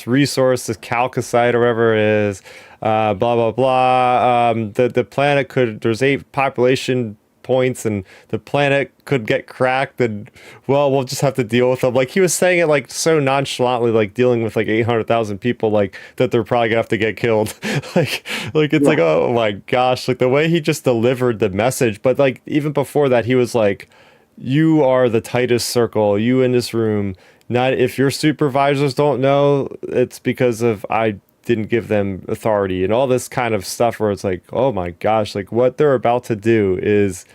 resource, this calcite or whatever it is, blah blah blah. The planet there's 8 population points and the planet could get cracked and well we'll just have to deal with them. Like he was saying it like so nonchalantly, like dealing with like 800,000 people, like that they're probably gonna have to get killed. Like it's Yeah. like, oh my gosh, like the way he just delivered the message. But like even before that he was like, you are the tightest circle, you in this room. Not if your supervisors don't know, it's because of I didn't give them authority and all this kind of stuff where it's like, oh my gosh, like what they're about to do is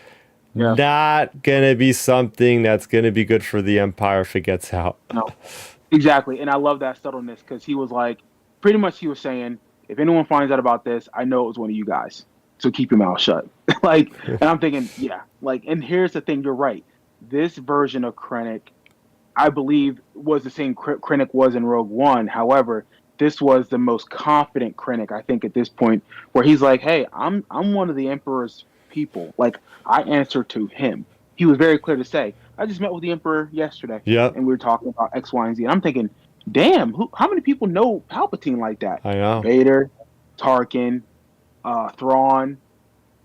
Yeah. not gonna be something that's gonna be good for the Empire if it gets out. No. Exactly. And I love that subtleness because he was like, pretty much he was saying, if anyone finds out about this, I know it was one of you guys. So keep your mouth shut. Like, and I'm thinking, yeah. Like, and here's the thing. You're right. This version of Krennic, I believe, was the same Krennic was in Rogue One. However, this was the most confident Krennic, I think, at this point, where he's like, "Hey, I'm one of the Emperor's people. Like, I answer to him." He was very clear to say, "I just met with the Emperor yesterday, Yep, and we were talking about X, Y, and Z." And I'm thinking, "Damn, how many people know Palpatine like that? I know. Vader, Tarkin, Thrawn,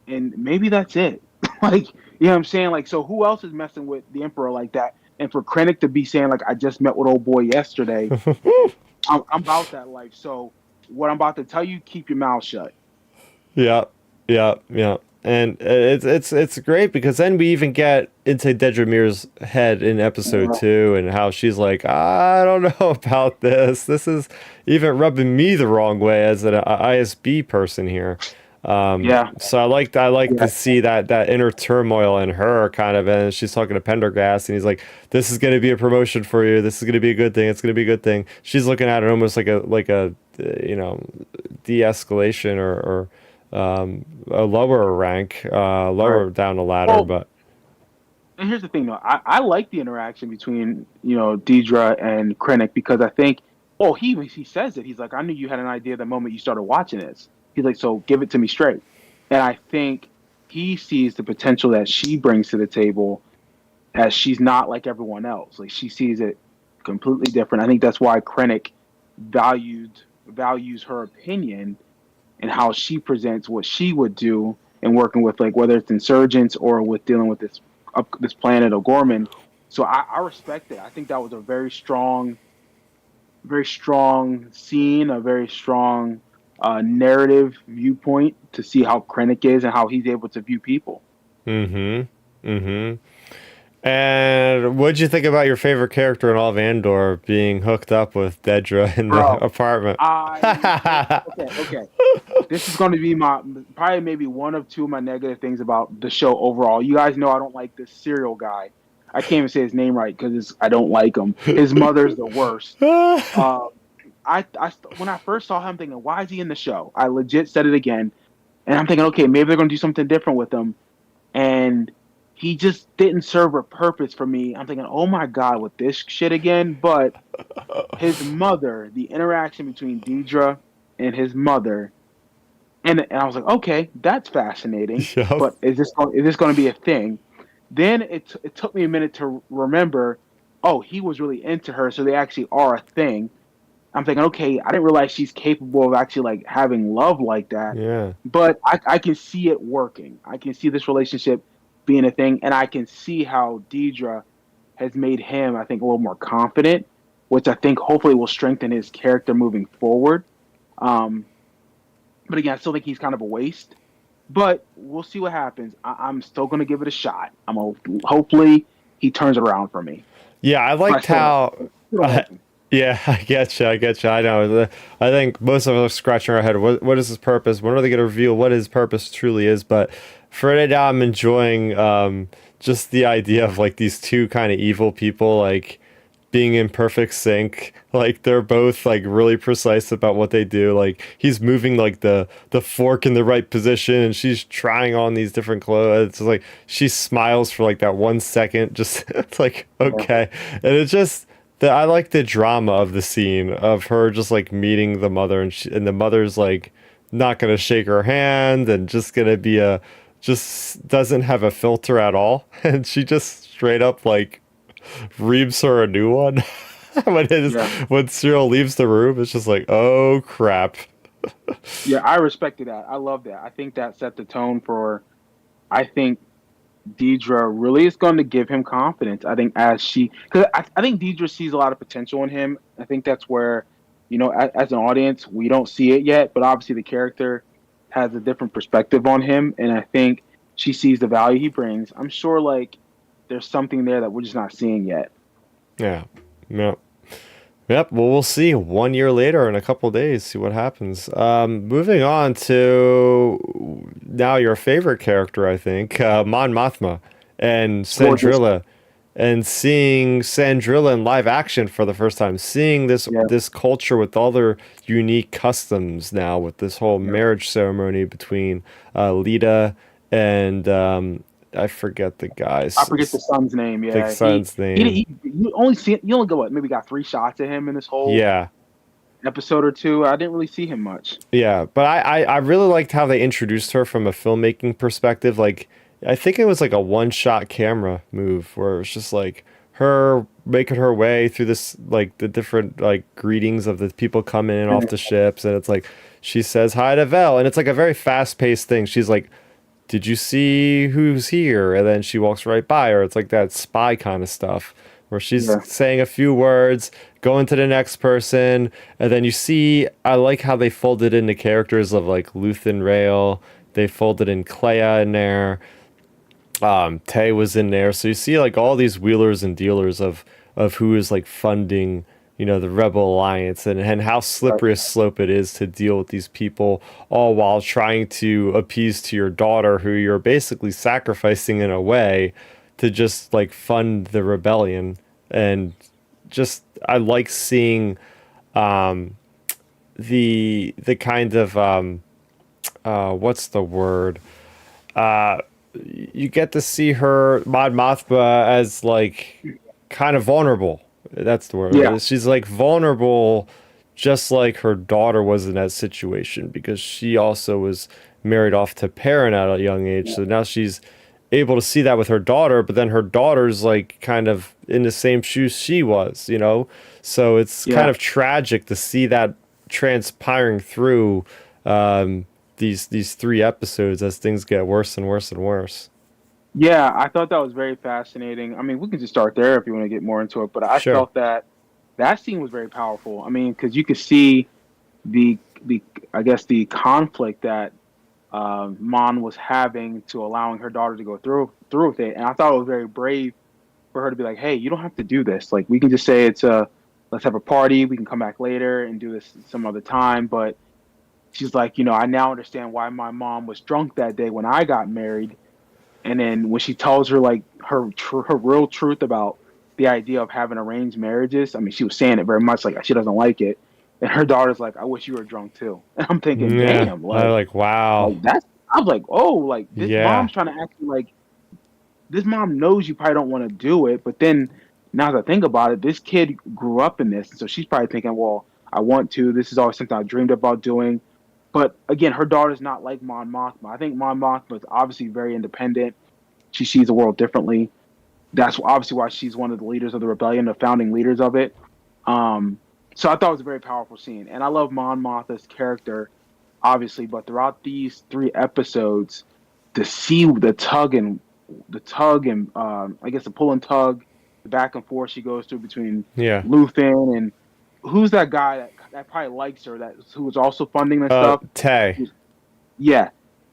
and maybe that's it." Like, you know what I'm saying? Like, so who else is messing with the Emperor like that? And for Krennic to be saying like, "I just met with old boy yesterday," I'm about that life. So what I'm about to tell you, keep your mouth shut. Yeah, yeah, yeah. And it's great because then we even get into Dedramir's head in episode Yeah. 2 and how she's like, I don't know about this. This is even rubbing me the wrong way as an ISB person here. Yeah. So I like to Yeah. see that inner turmoil in her kind of, and she's talking to Pendergast and he's like, this is going to be a promotion for you. This is going to be a good thing. It's going to be a good thing. She's looking at it almost like a de-escalation or a lower rank, Right. lower down the ladder, Well, but and here's the thing, though. I like the interaction between Deidre and Krennic because I think, oh, he says it. He's like, I knew you had an idea the moment you started watching this. He's like, so give it to me straight. And I think he sees the potential that she brings to the table as she's not like everyone else. Like she sees it completely different. I think that's why Krennic values her opinion and how she presents what she would do and working with like whether it's insurgents or with dealing with this planet O'Gorman. So I respect it. I think that was a very strong scene, a very strong narrative viewpoint to see how Krennic is and how he's able to view people. mm-hmm. Mm-hmm. And what'd you think about your favorite character in all of Andor being hooked up with Dedra in the Bro, apartment? okay. This is going to be my probably maybe one of two of my negative things about the show overall. You guys know I don't like this serial guy. I can't even say his name right because I don't like him. His mother's the worst. Uh, when I first saw him, I'm thinking, why is he in the show? I legit said it again, and I'm thinking, okay, maybe they're going to do something different with him, and he just didn't serve a purpose for me. I'm thinking, oh my god, with this shit again. But his mother, the interaction between Deidre and his mother, and I was like, okay, that's fascinating. Yup. But is this going to be a thing? Then it took me a minute to remember. Oh, he was really into her, so they actually are a thing. I'm thinking, okay, I didn't realize she's capable of actually like having love like that. Yeah. But I can see it working. I can see this relationship being a thing, and I can see how Deidre has made him, I think, a little more confident, which I think hopefully will strengthen his character moving forward. Um, but again, I still think he's kind of a waste. But we'll see what happens. I'm still going to give it a shot. Hopefully he turns it around for me. Yeah, I But I liked how. still don't like him. Yeah, I get you. I get you. I know. I think most of us are scratching our head. What is his purpose? When are they going to reveal what his purpose truly is? But for right now, I'm enjoying just the idea of like these two kind of evil people like being in perfect sync. Like they're both like really precise about what they do. Like he's moving like the fork in the right position, and she's trying on these different clothes. It's like she smiles for like that 1 second. Just it's like Yeah. okay, and it's just I like the drama of the scene of her just like meeting the mother, and the mother's like not gonna shake her hand and just gonna be just doesn't have a filter at all, and she just straight up like reams her a new one Yeah. when Cyril leaves the room. It's just like oh crap. Yeah, I respected that. I love that. I think that set the tone for. I think Deidre really is going to give him confidence. I think because I think Deidre sees a lot of potential in him. I think that's where, as an audience, we don't see it yet, but obviously the character has a different perspective on him, and I think she sees the value he brings. I'm sure like there's something there that we're just not seeing yet. Yeah. Yep. Yep. Well, we'll see 1 year later in a couple of days, see what happens. Moving on to now your favorite character, I think, Mon Mothma and Gorgeous. Sandrilla, and seeing Sandrilla in live action for the first time, seeing Yeah. this culture with all their unique customs now, with this whole Yeah. marriage ceremony between Lita and I forget the I guy's forget the son's name. the Yeah, son's name. you only got what maybe got three shots of him in this whole Yeah. episode or two. I didn't really see him much. Yeah, but I really liked how they introduced her from a filmmaking perspective. Like, I think it was like a one-shot camera move where it was just like her making her way through this, like the different like greetings of the people coming in off the ships, and it's like she says hi to Vel, and it's like a very fast-paced thing. She's like, "Did you see who's here?" And then she walks right by her. It's like that spy kind of stuff where she's Yeah. saying a few words, going to the next person, and then you see. I like how they folded in the characters of like Luthen Rail. They folded in Clea in there. Tay was in there, so you see like all these wheelers and dealers of who is like funding, the Rebel Alliance, and how Right. slippery a slope it is to deal with these people, all while trying to appease to your daughter, who you're basically sacrificing in a way to just like fund the rebellion. And just I like seeing the kind of what's the word? You get to see her, Mon Mothma, as like kind of vulnerable. That's the Yeah, word. She's like vulnerable, just like her daughter was in that situation, because she also was married off to Perrin at a young age. So now she's able to see that with her daughter, but then her daughter's like kind of in the same shoes she was, you know? So it's kind yeah. of tragic to see that transpiring through these 3 episodes as things get worse and worse and worse. Yeah, I thought that was very fascinating. I mean, we can just start there if you want to get more into it, but I Sure. felt that that scene was very powerful. I mean, because you could see the I guess the conflict that Mon was having to allowing her daughter to go through with it, and I thought it was very brave for her to be like, "Hey, you don't have to do this. Like, we can just say it's a let's have a party. We can come back later and do this some other time." But she's like, I now understand why my mom was drunk that day when I got married. And then when she tells her like her real truth about the idea of having arranged marriages, I mean, she was saying it very much like she doesn't like it. And her daughter's like, "I wish you were drunk too." And I'm thinking, Yeah. damn, I like, wow. like that's. I was like, oh, like this Yeah. mom's trying to act like this mom knows you probably don't want to do it, but then now that I think about it, this kid grew up in this, and so she's probably thinking, well, I want to. This is always something I dreamed about doing. But again, her daughter's not like Mon Mothma. I think Mon Mothma is obviously very independent. She sees the world differently. That's obviously why she's one of the leaders of the rebellion, the founding leaders of it. Um, so I thought it was a very powerful scene, and I love Mon Mothma's character, obviously. But throughout these 3 episodes, to see the tug and I guess the pull and tug, the back and forth she goes through between Yeah. Luthen and who's that guy that probably likes her that who was also funding this stuff. Tay. Yeah,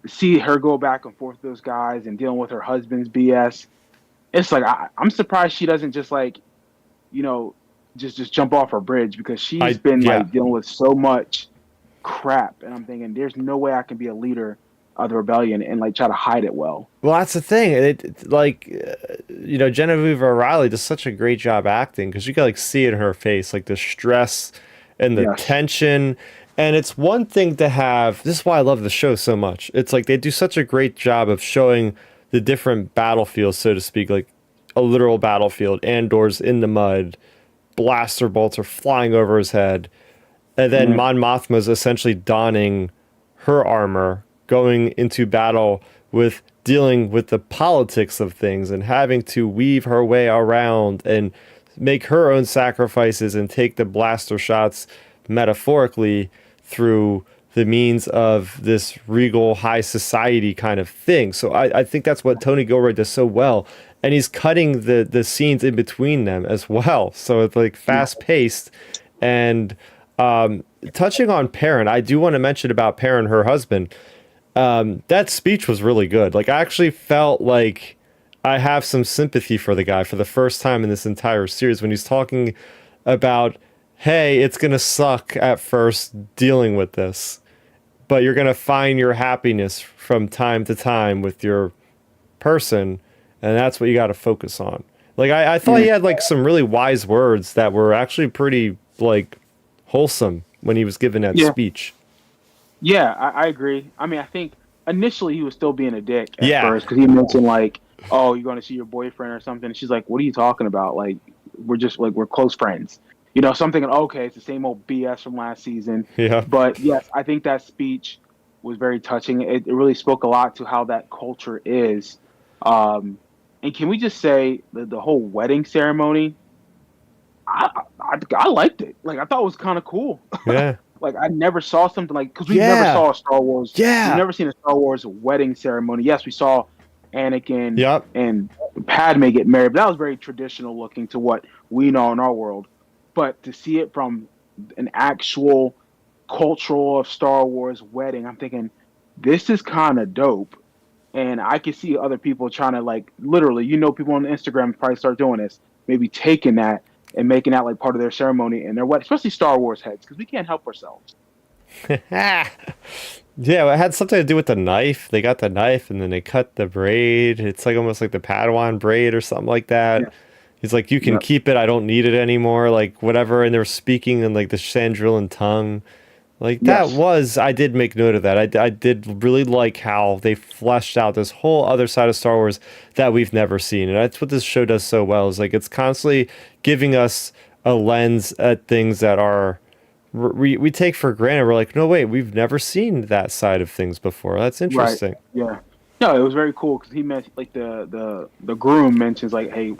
see her go back and forth with those guys and dealing with her husband's BS. It's like I'm surprised she doesn't just like you know just jump off her bridge because she's been Yeah. like dealing with so much crap, and I'm thinking there's no way I can be a leader of the rebellion and like try to hide it well. Well, that's the thing. Like, Genevieve O'Reilly does such a great job acting because you can like see it in her face, like the stress and the Yes. tension. And it's one thing to have. This is why I love the show so much. It's like they do such a great job of showing the different battlefields, so to speak, like a literal battlefield. Andor's in the mud, blaster bolts are flying over his head, and then Mhm. Mon Mothma's essentially donning her armor, going into battle with dealing with the politics of things and having to weave her way around and make her own sacrifices and take the blaster shots metaphorically through the means of this regal high society kind of thing. So I think that's what Tony Gilroy does so well. And he's cutting the scenes in between them as well. So it's like fast paced. And touching on Perrin, I do want to mention about Perrin, her husband. That speech was really good. Like, I actually felt like I have some sympathy for the guy for the first time in this entire series when he's talking about, hey, it's going to suck at first dealing with this, but you're going to find your happiness from time to time with your person, and that's what you got to focus on. Like, I thought he had like some really wise words that were actually pretty like wholesome when he was giving that Yeah. speech. Yeah, I agree. I mean, I think initially he was still being a dick at Yeah. first because he mentioned like, "Oh, you're going to see your boyfriend or something." And she's like, "What are you talking about? Like, we're just like we're close friends." So I'm thinking, okay, it's the same old BS from last season. Yeah. But yes, I think that speech was very touching. It really spoke a lot to how that culture is. Um, and can we just say the whole wedding ceremony? I liked it. Like I thought it was kind of cool. Yeah. Like I never saw something like because we've never Yeah. saw a Star Wars. We've Yeah. never seen a Star Wars wedding ceremony. Yes, we saw Anakin Yep. and Padme get married, but that was very traditional looking to what we know in our world. But to see it from an actual cultural of Star Wars wedding, I'm thinking this is kind of dope. And I can see other people trying to like literally, people on Instagram probably start doing this, maybe taking that and making that like part of their ceremony and their wedding, especially Star Wars heads, because we can't help ourselves. Yeah, well, it had something to do with the knife. They got the knife and then they cut the braid. It's like almost like the Padawan braid or something like that. Yeah. He's like, you can Yep. keep it. I don't need it anymore. Like whatever. And they were speaking in like the Chandrilan tongue. Like that Yes. was, I did make note of that. I did really like how they fleshed out this whole other side of Star Wars that we've never seen. And that's what this show does so well is like it's constantly giving us a lens at things that are we take for granted. We're like, no, wait, we've never seen that side of things before. That's Right. interesting. Yeah. No, it was very cool because he meant like the groom mentions like, "Hey,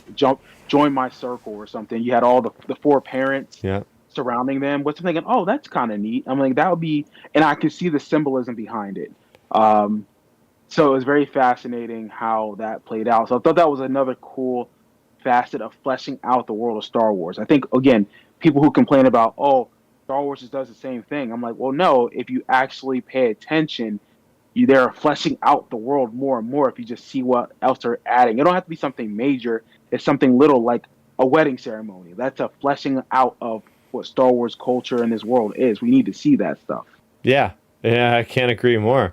join my circle" or something. You had all the four parents Yeah. surrounding them. What's I'm thinking? Oh, that's kind of neat. I'm like, that would be, and I could see the symbolism behind it. Um, so it was very fascinating how that played out. So I thought that was another cool facet of fleshing out the world of Star Wars. I think again, people who complain about, oh, Star Wars just does the same thing. I'm like, well, no. If you actually pay attention, they're fleshing out the world more and more if you just see what else they're adding. It don't have to be something major. It's something little like a wedding ceremony. That's a fleshing out of what Star Wars culture in this world is. We need to see that stuff. Yeah. Yeah, I can't agree more.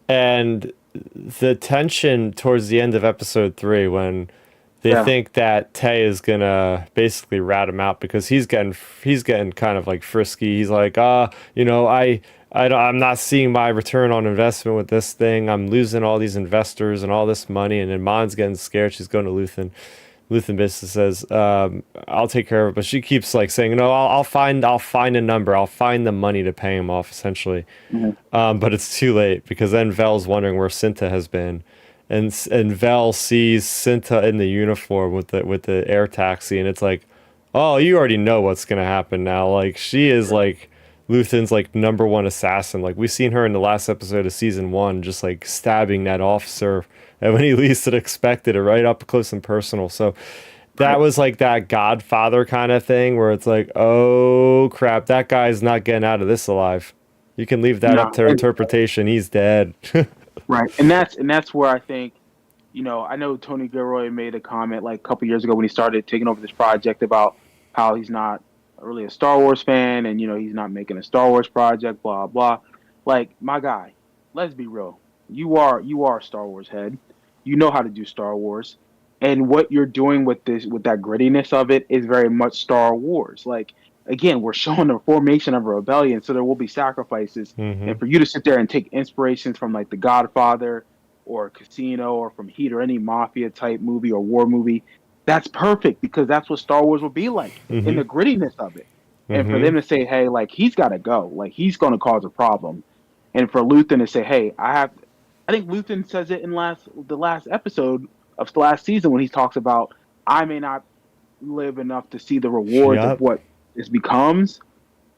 And the tension towards the end of episode 3 when they Yeah. think that Tay is gonna basically rat him out because he's getting kind of like frisky. He's like, I'm not seeing my return on investment with this thing. I'm losing all these investors and all this money. And then Mon's getting scared. She's going to Luthen. Luthen basically says, "I'll take care of it," but she keeps like saying, "No, I'll find a number. I'll find the money to pay him off." Essentially, Mhm. but it's too late because then Vel's wondering where Cinta has been, and Vel sees Cinta in the uniform with the air taxi, and it's like, oh, you already know what's gonna happen now. Like she is like Luthen's like number one assassin. Like we seen her in the last episode of season 1, just like stabbing that officer, and when he least expected it, right up close and personal. So that Right. was like that Godfather kind of thing where it's like, oh crap, that guy's not getting out of this alive. You can leave that up No. to interpretation. He's dead. Right. And that's where I think, I know Tony Gilroy made a comment like a couple years ago when he started taking over this project about how he's not really a Star Wars fan and he's not making a Star Wars project, blah blah. Like my guy, let's be real. You are a Star Wars head. You know how to do Star Wars. And what you're doing with that grittiness of it is very much Star Wars. Like again, we're showing the formation of a rebellion, so there will be sacrifices. Hmm. And for you to sit there and take inspirations from like The Godfather or Casino or from Heat or any mafia type movie or war movie, that's perfect because that's what Star Wars will be like in Hmm. the grittiness of it. And for Hmm. them to say, hey, like he's got to go, like he's going to cause a problem, and for Luthen to say, hey, I think Luthen says it in the last episode of the last season when he talks about I may not live enough to see the rewards of Yep. what this becomes,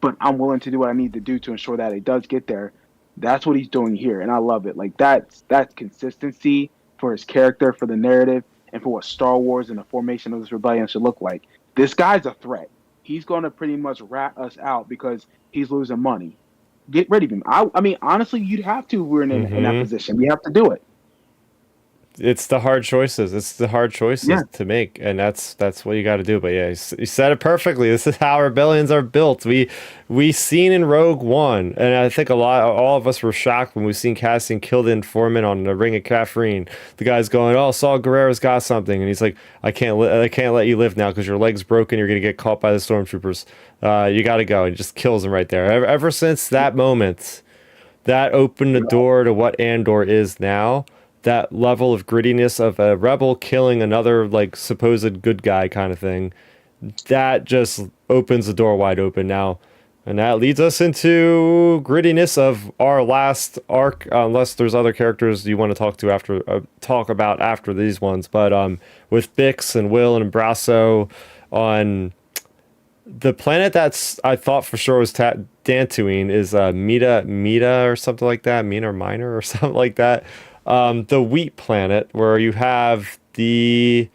but I'm willing to do what I need to do to ensure that it does get there. That's what he's doing here, and I love it. Like that's consistency for his character, for the narrative, and for what Star Wars and the formation of this rebellion should look like. This guy's a threat. He's going to pretty much rat us out because he's losing money. Get rid of him. I mean, honestly, you'd have to. We're in that Hmm. position. We have to do it. It's the hard choices. It's the hard choices Yeah. to make, and that's what you got to do. But yeah, you said it perfectly. This is how rebellions are built. We seen in Rogue One, and I think all of us were shocked when we seen Cassian kill the informant on the Ring of Caffeine. The guy's going, "Oh, Saul Guerrero's got something," and he's like, I can't let you live now because your leg's broken. You're gonna get caught by the stormtroopers. You got to go." And he just kills him right there. Ever since that moment, that opened the door to what Andor is now. That level of grittiness of a rebel killing another like supposed good guy kind of thing, that just opens the door wide open now. And that leads us into grittiness of our last arc, unless there's other characters you want to talk about after these ones. But with Bix and Will and Brasso on the planet that's I thought for sure was Dantooine is Mita or something like that, Mina or Minor or something like that. The wheat planet where you have the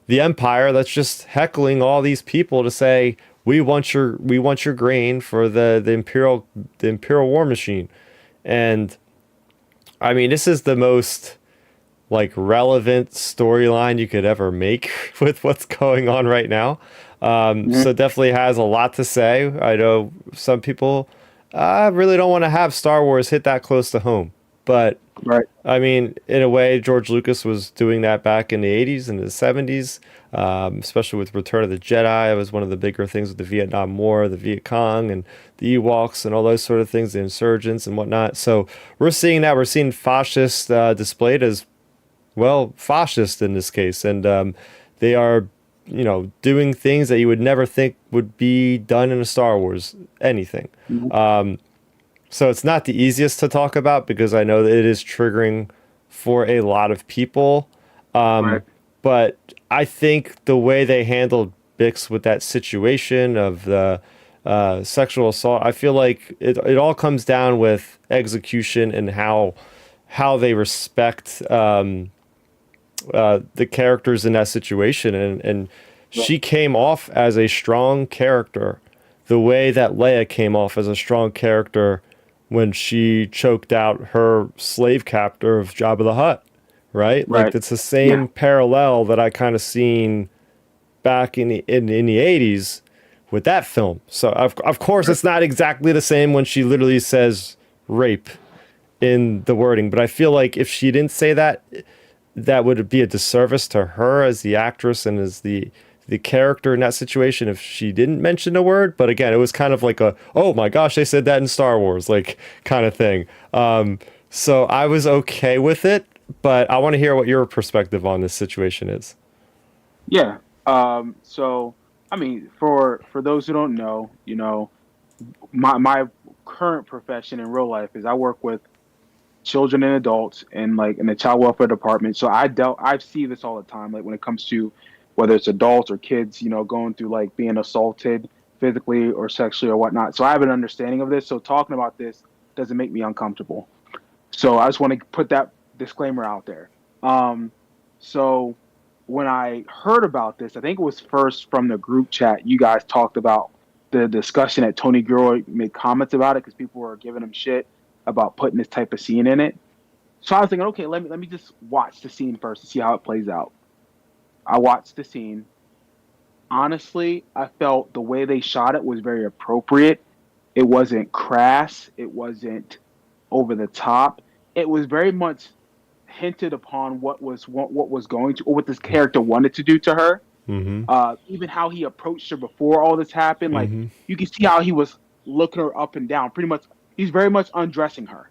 Empire that's just heckling all these people to say we want your grain for the Imperial War Machine. And I mean this is the most like relevant storyline you could ever make with what's going on right now. So definitely has a lot to say. I know some people really don't want to have Star Wars hit that close to home, But Right. I mean, in a way, George Lucas was doing that back in the 80s and the 70s, especially with Return of the Jedi. It was one of the bigger things with the Vietnam War, the Viet Cong, and the Ewoks, and all those sort of things, the insurgents and whatnot. So we're seeing that. We're seeing fascists displayed as, well, fascist in this case. And they are, doing things that you would never think would be done in a Star Wars anything. Mhm. So it's not the easiest to talk about because I know that it is triggering for a lot of people. Right. But I think the way they handled Bix with that situation of the sexual assault, I feel like it all comes down with execution and how they respect the characters in that situation. And Right. she came off as a strong character the way that Leia came off as a strong character when she choked out her slave captor of Jabba the Hutt, right? Like Right. it's the Yeah. same parallel that I kind of seen back in the 80s with that film. So of course Right. it's not exactly the same when she literally says rape in the wording, but I feel like if she didn't say that, that would be a disservice to her as the actress and as the character in that situation if she didn't mention a word. But again, it was kind of like a, oh my gosh, they said that in Star Wars, like kind of thing. So I was okay with it, but I want to hear what your perspective on this situation is. Yeah. So, I mean, for those who don't know, my current profession in real life is I work with children and adults and like in the child welfare department. So I see this all the time. Like when it comes to whether it's adults or kids, going through like being assaulted physically or sexually or whatnot. So I have an understanding of this. So talking about this doesn't make me uncomfortable. So I just want to put that disclaimer out there. Um, so when I heard about this, I think it was first from the group chat. You guys talked about the discussion that Tony Gilroy made comments about it because people were giving him shit about putting this type of scene in it. So I was thinking, okay, let me just watch the scene first to see how it plays out. I watched the scene. Honestly, I felt the way they shot it was very appropriate. It wasn't crass. It wasn't over the top. It was very much hinted upon what was going to or what this character wanted to do to her. Mm-hmm. Even how he approached her before all this happened. Like Mm-hmm. you can see how he was looking her up and down. Pretty much, he's very much undressing her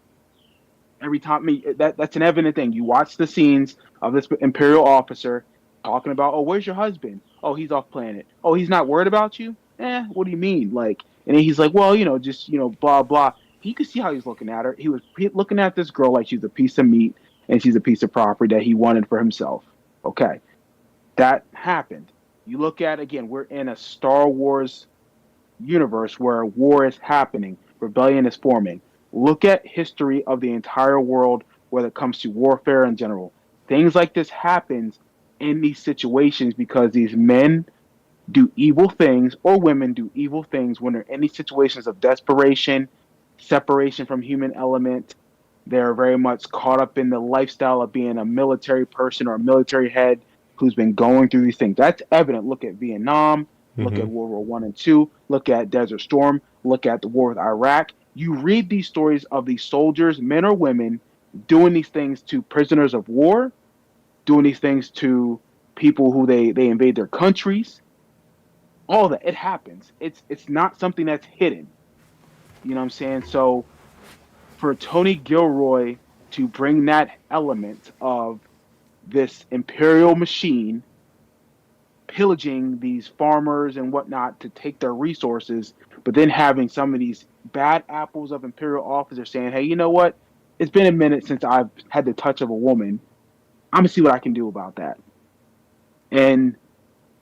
every time. I mean, that's an evident thing. You watch the scenes of this imperial officer talking about, oh, where's your husband? Oh, he's off planet. Oh, he's not worried about you. What do you mean? Like, and then he's like, well, just blah blah. You could see how he's looking at her. He was looking at this girl like she's a piece of meat and she's a piece of property that he wanted for himself. Okay, that happened. You look at again, we're in a Star Wars universe where war is happening, rebellion is forming. Look at history of the entire world when it comes to warfare in general. Things like this happens in these situations because these men do evil things or women do evil things when they're in these situations of desperation, separation from human element. They're very much caught up in the lifestyle of being a military person or a military head who's been going through these things. That's evident. Look at Vietnam, look at Mm-hmm. World War One and Two, look at Desert Storm, look at the war with Iraq. You read these stories of these soldiers, men or women, doing these things to prisoners of war, doing these things to people who they invade their countries. All that it happens. It's not something that's hidden. You know what I'm saying? So for Tony Gilroy to bring that element of this imperial machine pillaging these farmers and whatnot to take their resources, but then having some of these bad apples of imperial officers saying, hey, you know what? It's been a minute since I've had the touch of a woman. I'm gonna see what I can do about that. And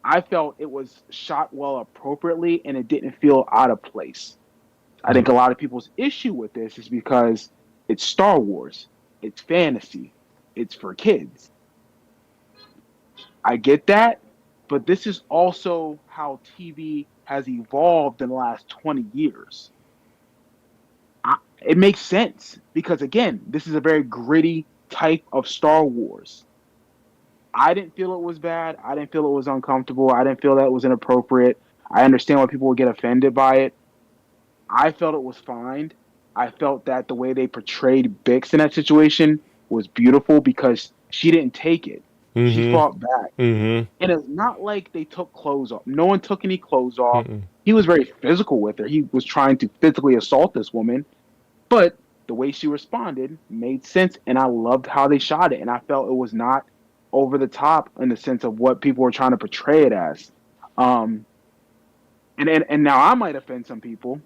I felt it was shot well appropriately and it didn't feel out of place. I think a lot of people's issue with this is because it's Star Wars, it's fantasy, it's for kids. I get that, but this is also how TV has evolved in the last 20 years. It makes sense because, again, this is a very gritty type of Star Wars. I didn't feel it was bad. I didn't feel it was uncomfortable. I didn't feel that it was inappropriate. I understand why people would get offended by it. I felt it was fine. I felt that the way they portrayed Bix in that situation was beautiful because she didn't take it. She Mm-hmm. fought back. Mm-hmm. And it's not like they took clothes off. No one took any clothes off. Mm-mm. He was very physical with her. He was trying to physically assault this woman, but the way she responded made sense, and I loved how they shot it. And I felt it was not over the top in the sense of what people were trying to portray it as. Um, and now I might offend some people.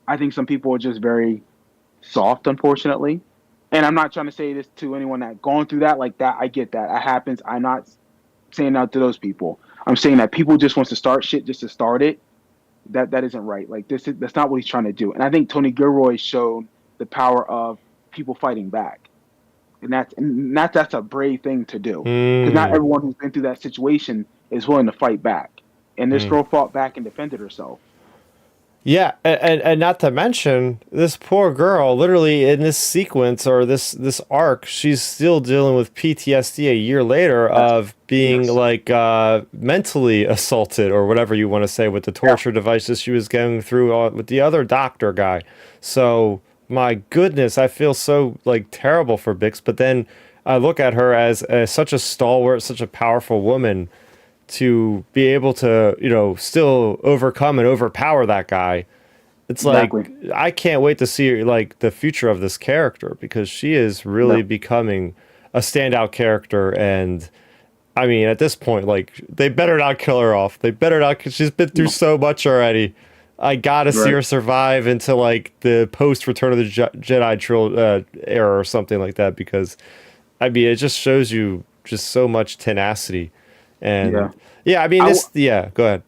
I think some people are just very soft, unfortunately. And I'm not trying to say this to anyone that going through that like that. I get that. It happens. I'm not saying that to those people. I'm saying that people just wants to start shit just to start it. That isn't right. Like that's not what he's trying to do. And I think Tony Gilroy showed the power of people fighting back, and that's a brave thing to do because not Mm. everyone who's been through that situation is willing to fight back. And this Mm. girl fought back and defended herself. Yeah, and not to mention this poor girl. Literally in this sequence or this arc, she's still dealing with PTSD a year later Yes. of being Yes. like mentally assaulted or whatever you want to say with the Yeah. torture devices she was going through with the other doctor guy. So my goodness, I feel so like terrible for Bix. But then I look at her as such a stalwart, such a powerful woman to be able to, still overcome and overpower that guy. It's like Exactly. I can't wait to see like the future of this character because she is Yeah. really becoming a standout character. And I mean, at this point, like they better not kill her off. They better not. 'Cause she's been through No. so much already. I gotta see Right. her survive into like the post Return of the Jedi era or something like that because I mean, it just shows you just so much tenacity. Yeah. And yeah, I mean, I, yeah, go ahead.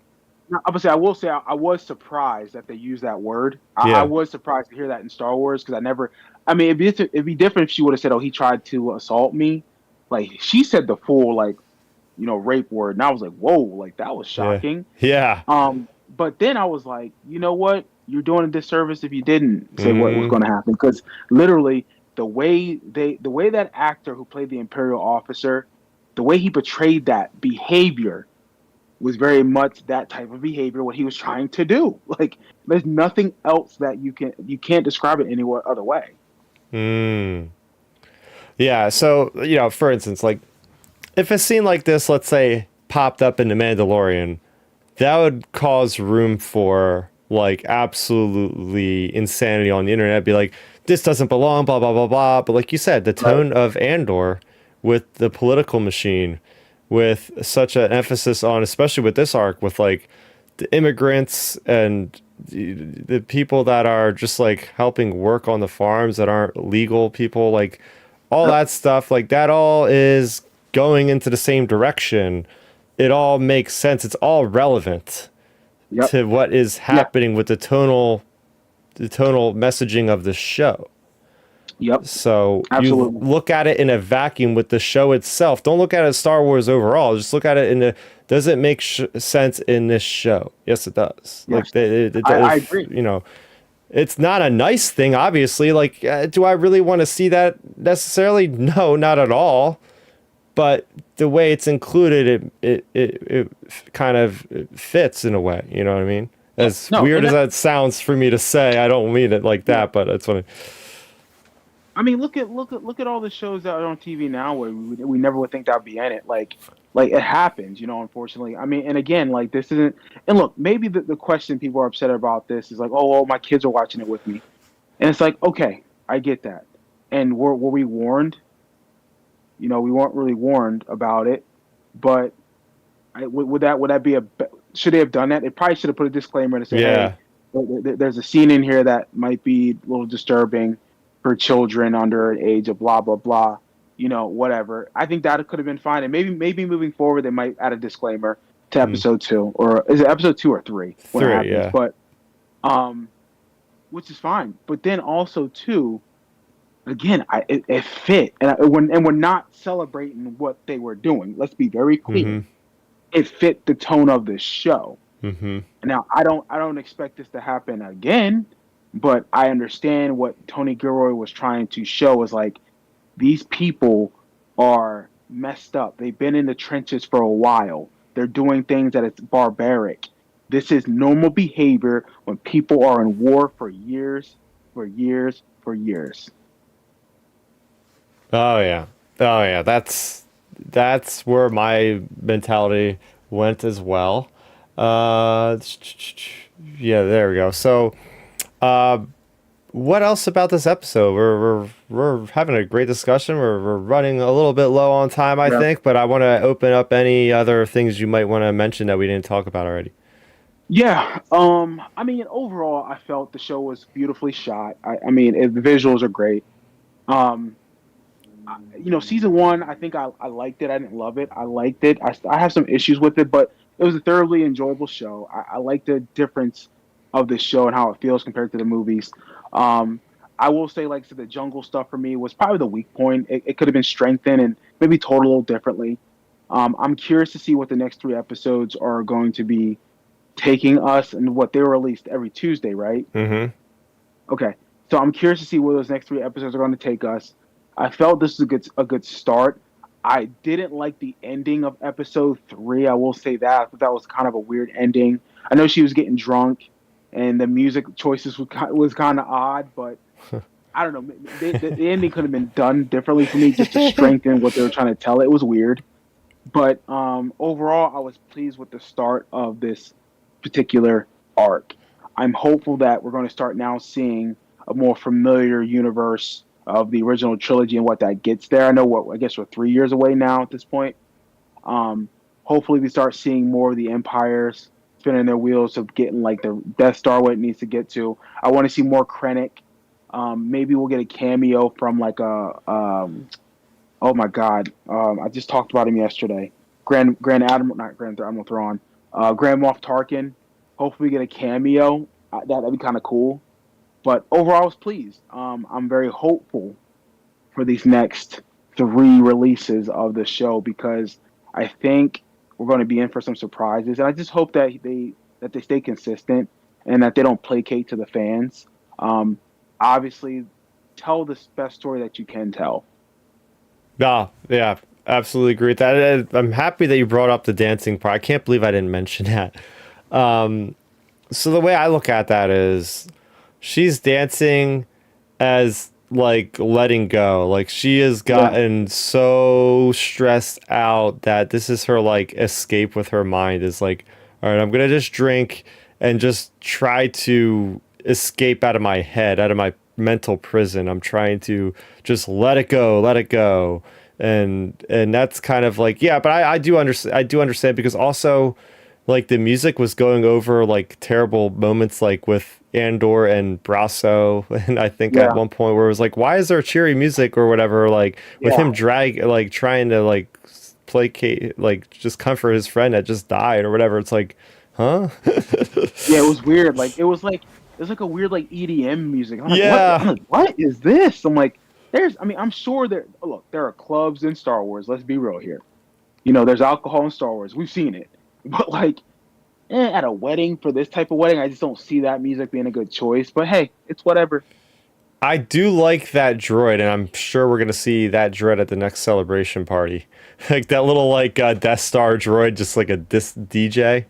No, obviously, I will say I was surprised that they used that word. I Yeah. was surprised to hear that in Star Wars because I never. I mean, it'd be different if she would have said, "Oh, he tried to assault me." Like she said the full like rape word, and I was like, "Whoa!" Like that was Yeah. shocking. Yeah. But then I was like, you know what? You're doing a disservice if you didn't say what was Mm-hmm. going to happen because literally the way that actor who played the Imperial officer, the way he portrayed that behavior was very much that type of behavior what he was trying to do. Like there's nothing else that you can't describe it any other way. Mm. Yeah. So, for instance, like if a scene like this, let's say, popped up in The Mandalorian, that would cause room for like absolutely insanity on the internet. Be like, this doesn't belong, blah, blah, blah, blah. But like you said, the Right. tone of Andor with the political machine, with such an emphasis on, especially with this arc, with like the immigrants and the people that are just like helping work on the farms that aren't legal people, like all Yep. that stuff, like that all is going into the same direction. It all makes sense. It's all relevant Yep. to what is Yeah. happening with the tonal messaging of the show. Yep. So you Absolutely. look at it in a vacuum with the show itself. Don't look at it as Star Wars overall. Just look at it does it make sense in this show? Yes, it does. Like Yes. I agree. it's not a nice thing, obviously. Like, do I really want to see that necessarily? No, not at all. But the way it's included, it kind of fits in a way. You know what I mean? As No, weird and as that sounds for me to say, I don't mean it like yeah. that, but it's funny. I mean, look at all the shows that are on TV now where we never would think that'd be in it. Like it happens, unfortunately. I mean, and again, like this isn't. And look, maybe the question people are upset about this is like, oh, well, my kids are watching it with me, and it's like, okay, I get that. And were we warned? We weren't really warned about it, but would that be should they have done that? They probably should have put a disclaimer to say, hey, Yeah. there's a scene in here that might be a little disturbing for children under an age of blah blah blah. Whatever. I think that could have been fine, and maybe moving forward they might add a disclaimer to Mm. episode 2, or is it episode 2 or 3 when it 3, happens? yeah. But which is fine. But then also too, again, it fit, and we're not celebrating what they were doing. Let's be very clear. Mm-hmm. It fit the tone of the show. Mm-hmm. Now, I don't expect this to happen again, but I understand what Tony Gilroy was trying to show is like these people are messed up. They've been in the trenches for a while. They're doing things that it's barbaric. This is normal behavior when people are in war for years. for years, for years. Oh yeah. Oh yeah. That's where my mentality went as well. Uh, yeah, there we go. So, uh, what else about this episode? We're having a great discussion. We're running a little bit low on time, I Yeah. think, but I want to open up any other things you might want to mention that we didn't talk about already. Yeah. I mean, overall, I felt the show was beautifully shot. I mean, the visuals are great. Um, Season one, I think I liked it. I didn't love it. I liked it. I have some issues with it, but it was a thoroughly enjoyable show. I like the difference of the show and how it feels compared to the movies. Um, I will say, like, so the jungle stuff for me was probably the weak point. It could have been strengthened and maybe told a little differently. I'm curious to see what the next three episodes are going to be taking us and what they were released every Tuesday, right? Mm-hmm. Okay. So I'm curious to see where those next three episodes are going to take us. I felt this was a good start. I didn't like the ending of episode three. I will say that. I thought that was kind of a weird ending. I know she was getting drunk, and the music choices was kind of odd, but I don't know. The ending could have been done differently for me, just to strengthen what they were trying to tell. It was weird, but overall, I was pleased with the start of this particular arc. I'm hopeful that we're going to start now seeing a more familiar universe of the original trilogy and what that gets there. I know I guess we're 3 years away now at this point. Um, Hopefully, we start seeing more of the empires spinning their wheels of getting like the Death Star what it needs to get to. I want to see more Krennic. Maybe we'll get a cameo from like oh my God, I just talked about him yesterday. Grand Admiral, not Grand Admiral Thrawn, Grand Moff Tarkin. Hopefully, we get a cameo. That'd be kind of cool. But overall, I was pleased. I'm very hopeful for these next three releases of the show because I think we're going to be in for some surprises, and I just hope that they stay consistent and that they don't placate to the fans. Obviously, tell the best story that you can tell. Ah, yeah, absolutely agree with that. I'm happy that you brought up the dancing part. I can't believe I didn't mention that. So the way I look at that is she's dancing as like letting go. Like she has Yeah, gotten so stressed out that this is her like escape with her mind is like, all right, I'm gonna just drink and just try to escape out of my head, out of my mental prison. I'm trying to just let it go, let it go. And that's kind of like, yeah, but I do understand because also like the music was going over like terrible moments like with Andor and Brasso and I think at yeah, one point where it was like why is there cheery music or whatever like with yeah, him like trying to like placate like just comfort his friend that just died or whatever it's like huh. yeah. It was weird. Like it was like a weird like EDM music. I'm like, what? I'm Yeah, like, what is this? I'm like, there's. I mean, I'm sure there. Look, there are clubs in Star Wars. Let's be real here. There's alcohol in Star Wars. We've seen it. But like at a wedding for this type of wedding, I just don't see that music being a good choice. But hey, it's whatever. I do like that droid and I'm sure we're gonna see that droid at the next celebration party. Like that little like Death Star droid just like a DJ.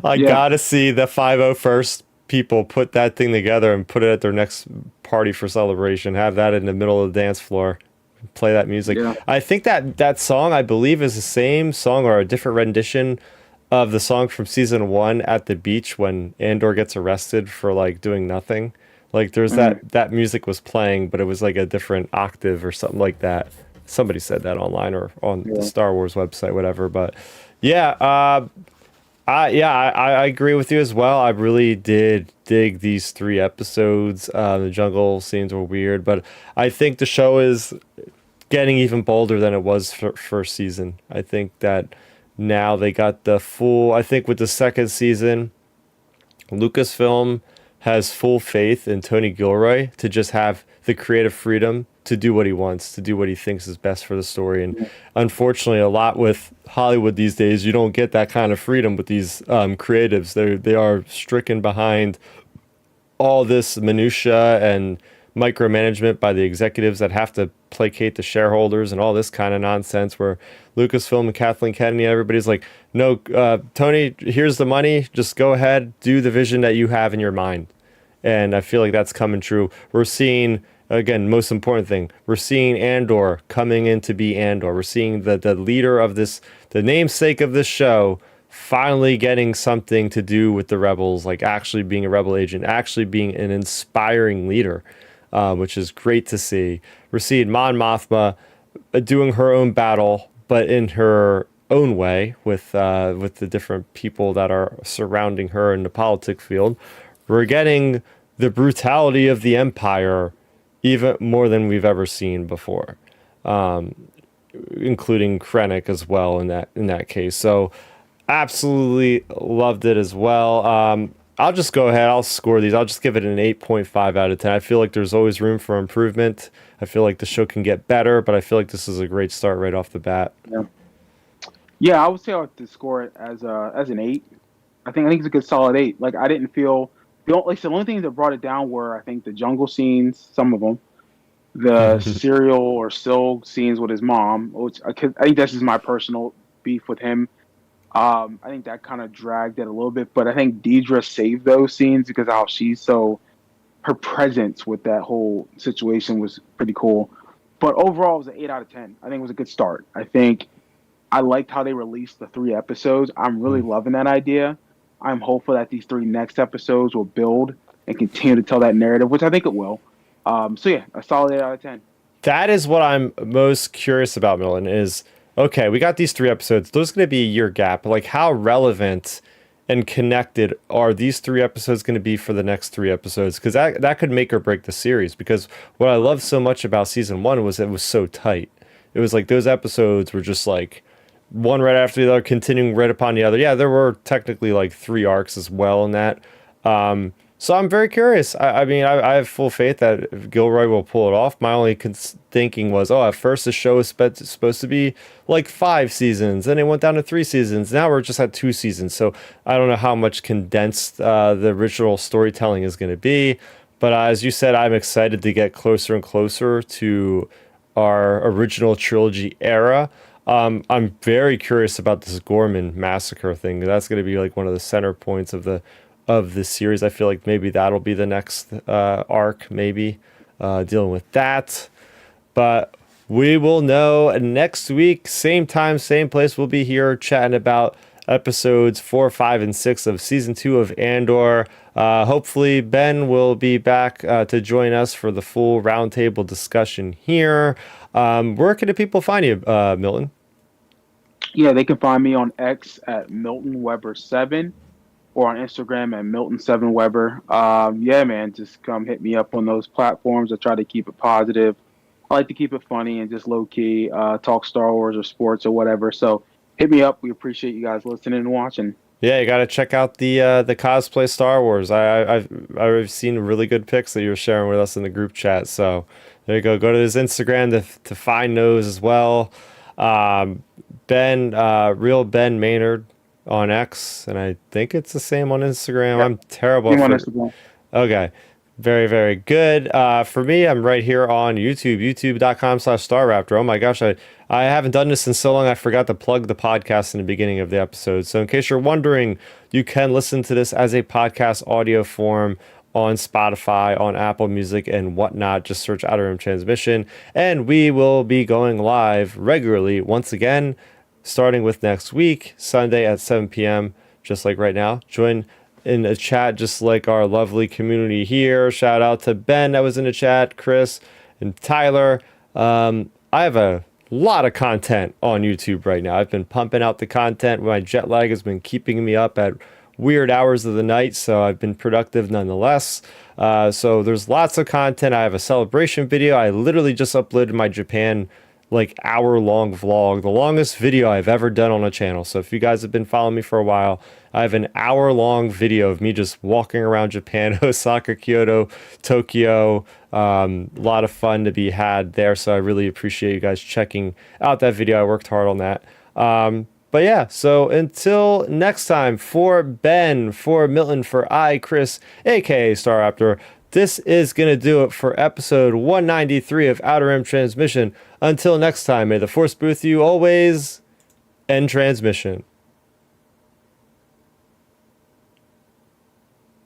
I Yeah, gotta see the 501st people put that thing together and put it at their next party for celebration. Have that in the middle of the dance floor. Play that music. yeah. I think that song, I believe, is the same song or a different rendition of the song from season one at the beach when Andor gets arrested for like doing nothing. Like there's Mm, that music was playing, but it was like a different octave or something like that. Somebody said that online or on the yeah. Star Wars website, whatever. But yeah, I agree with you as well. I really did dig these three episodes. The jungle scenes were weird, but I think the show is getting even bolder than it was for first season. I think that now they got the full. I think with the second season, Lucasfilm has full faith in Tony Gilroy to just have the creative freedom to do what he wants, to do what he thinks is best for the story. And unfortunately, a lot with Hollywood these days, you don't get that kind of freedom with these creatives. They are stricken behind all this minutia and micromanagement by the executives that have to placate the shareholders and all this kind of nonsense where Lucasfilm and Kathleen Kennedy, everybody's like, no, Tony, here's the money. Just go ahead, do the vision that you have in your mind. And I feel like that's coming true. We're seeing, again, most important thing, we're seeing Andor coming in to be Andor. We're seeing the leader of this, the namesake of this show, finally getting something to do with the rebels, like actually being a rebel agent, actually being an inspiring leader, which is great to see. We're seeing Mon Mothma doing her own battle, but in her own way with the different people that are surrounding her in the politic field. We're getting the brutality of the Empire even more than we've ever seen before, including Krennic as well in that case. So absolutely loved it as well. I'll just go ahead. I'll score these. I'll just give it an 8.5 out of 10. I feel like there's always room for improvement. I feel like the show can get better, but I feel like this is a great start right off the bat. Yeah, I would say I would score it as an 8. I think it's a good solid 8. Like I didn't feel the only things that brought it down were I think the jungle scenes, some of them, the cereal or silk scenes with his mom, which I think that's just my personal beef with him. I think that kind of dragged it a little bit, but I think Deidre saved those scenes because how her presence with that whole situation was pretty cool. But overall, it was an 8 out of 10. I think it was a good start. I think I liked how they released the 3 episodes. I'm really loving that idea. I'm hopeful that these 3 next episodes will build and continue to tell that narrative, which I think it will. So yeah, a solid 8 out of 10. That is what I'm most curious about, Milton, is, okay, we got these 3 episodes. There's going to be a year gap. Like, how relevant and connected are these 3 episodes going to be for the next 3 episodes? Because that could make or break the series. Because what I loved so much about season 1 was it was so tight. It was like those episodes were just like one right after the other, continuing right upon the other. Yeah, there were technically like 3 arcs as well in that. So I'm very curious. I mean, I have full faith that Gilroy will pull it off. My only thinking was, at first the show was supposed to be like 5 seasons, then it went down to 3 seasons. Now we're just at 2 seasons. So I don't know how much condensed the original storytelling is going to be. But as you said, I'm excited to get closer and closer to our original trilogy era. I'm very curious about this Gorman massacre thing. That's going to be like one of the center points of this series. I feel like maybe that'll be the next arc, maybe dealing with that. But we will know next week, same time, same place. We'll be here chatting about episodes 4, 5, and 6 of season 2 of Andor. Hopefully Ben will be back to join us for the full roundtable discussion here. Where can the people find you, Milton? Yeah, they can find me on X at MiltonWeber7 or on Instagram at Milton7Weber. Yeah, man, just come hit me up on those platforms. I try to keep it positive. I like to keep it funny and just low-key talk Star Wars or sports or whatever. So hit me up. We appreciate you guys listening and watching. Yeah, you got to check out the cosplay Star Wars. I've seen really good pics that you're sharing with us in the group chat. So there you go. Go to his Instagram to find those as well. Real Ben Maynard on X, and I think it's the same on Instagram. Yep. I'm terrible. Same on Instagram. Okay. Very, very good. For me, I'm right here on YouTube, youtube.com/StarRaptor. Oh my gosh, I haven't done this in so long, I forgot to plug the podcast in the beginning of the episode. So in case you're wondering, you can listen to this as a podcast audio form on Spotify, on Apple Music, and whatnot. Just search Outer Rim Transmission. And we will be going live regularly once again, starting with next week, Sunday at 7 p.m., just like right now. Join in a chat just like our lovely community here. Shout out to Ben that was in the chat, Chris, and Tyler. I have a lot of content on YouTube right now. I've been pumping out the content. My jet lag has been keeping me up at weird hours of the night, so I've been productive nonetheless. So there's lots of content. I have a celebration video. I literally just uploaded my Japan hour-long vlog, the longest video I've ever done on a channel. So if you guys have been following me for a while, I have an hour-long video of me just walking around Japan, Osaka, Kyoto, Tokyo. A lot of fun to be had there, so I really appreciate you guys checking out that video. I worked hard on that. But yeah, so until next time, for Ben, for Milton, for Chris, aka Star Raptor, this is going to do it for episode 193 of Outer Rim Transmission. Until next time, may the Force be with you always, end transmission.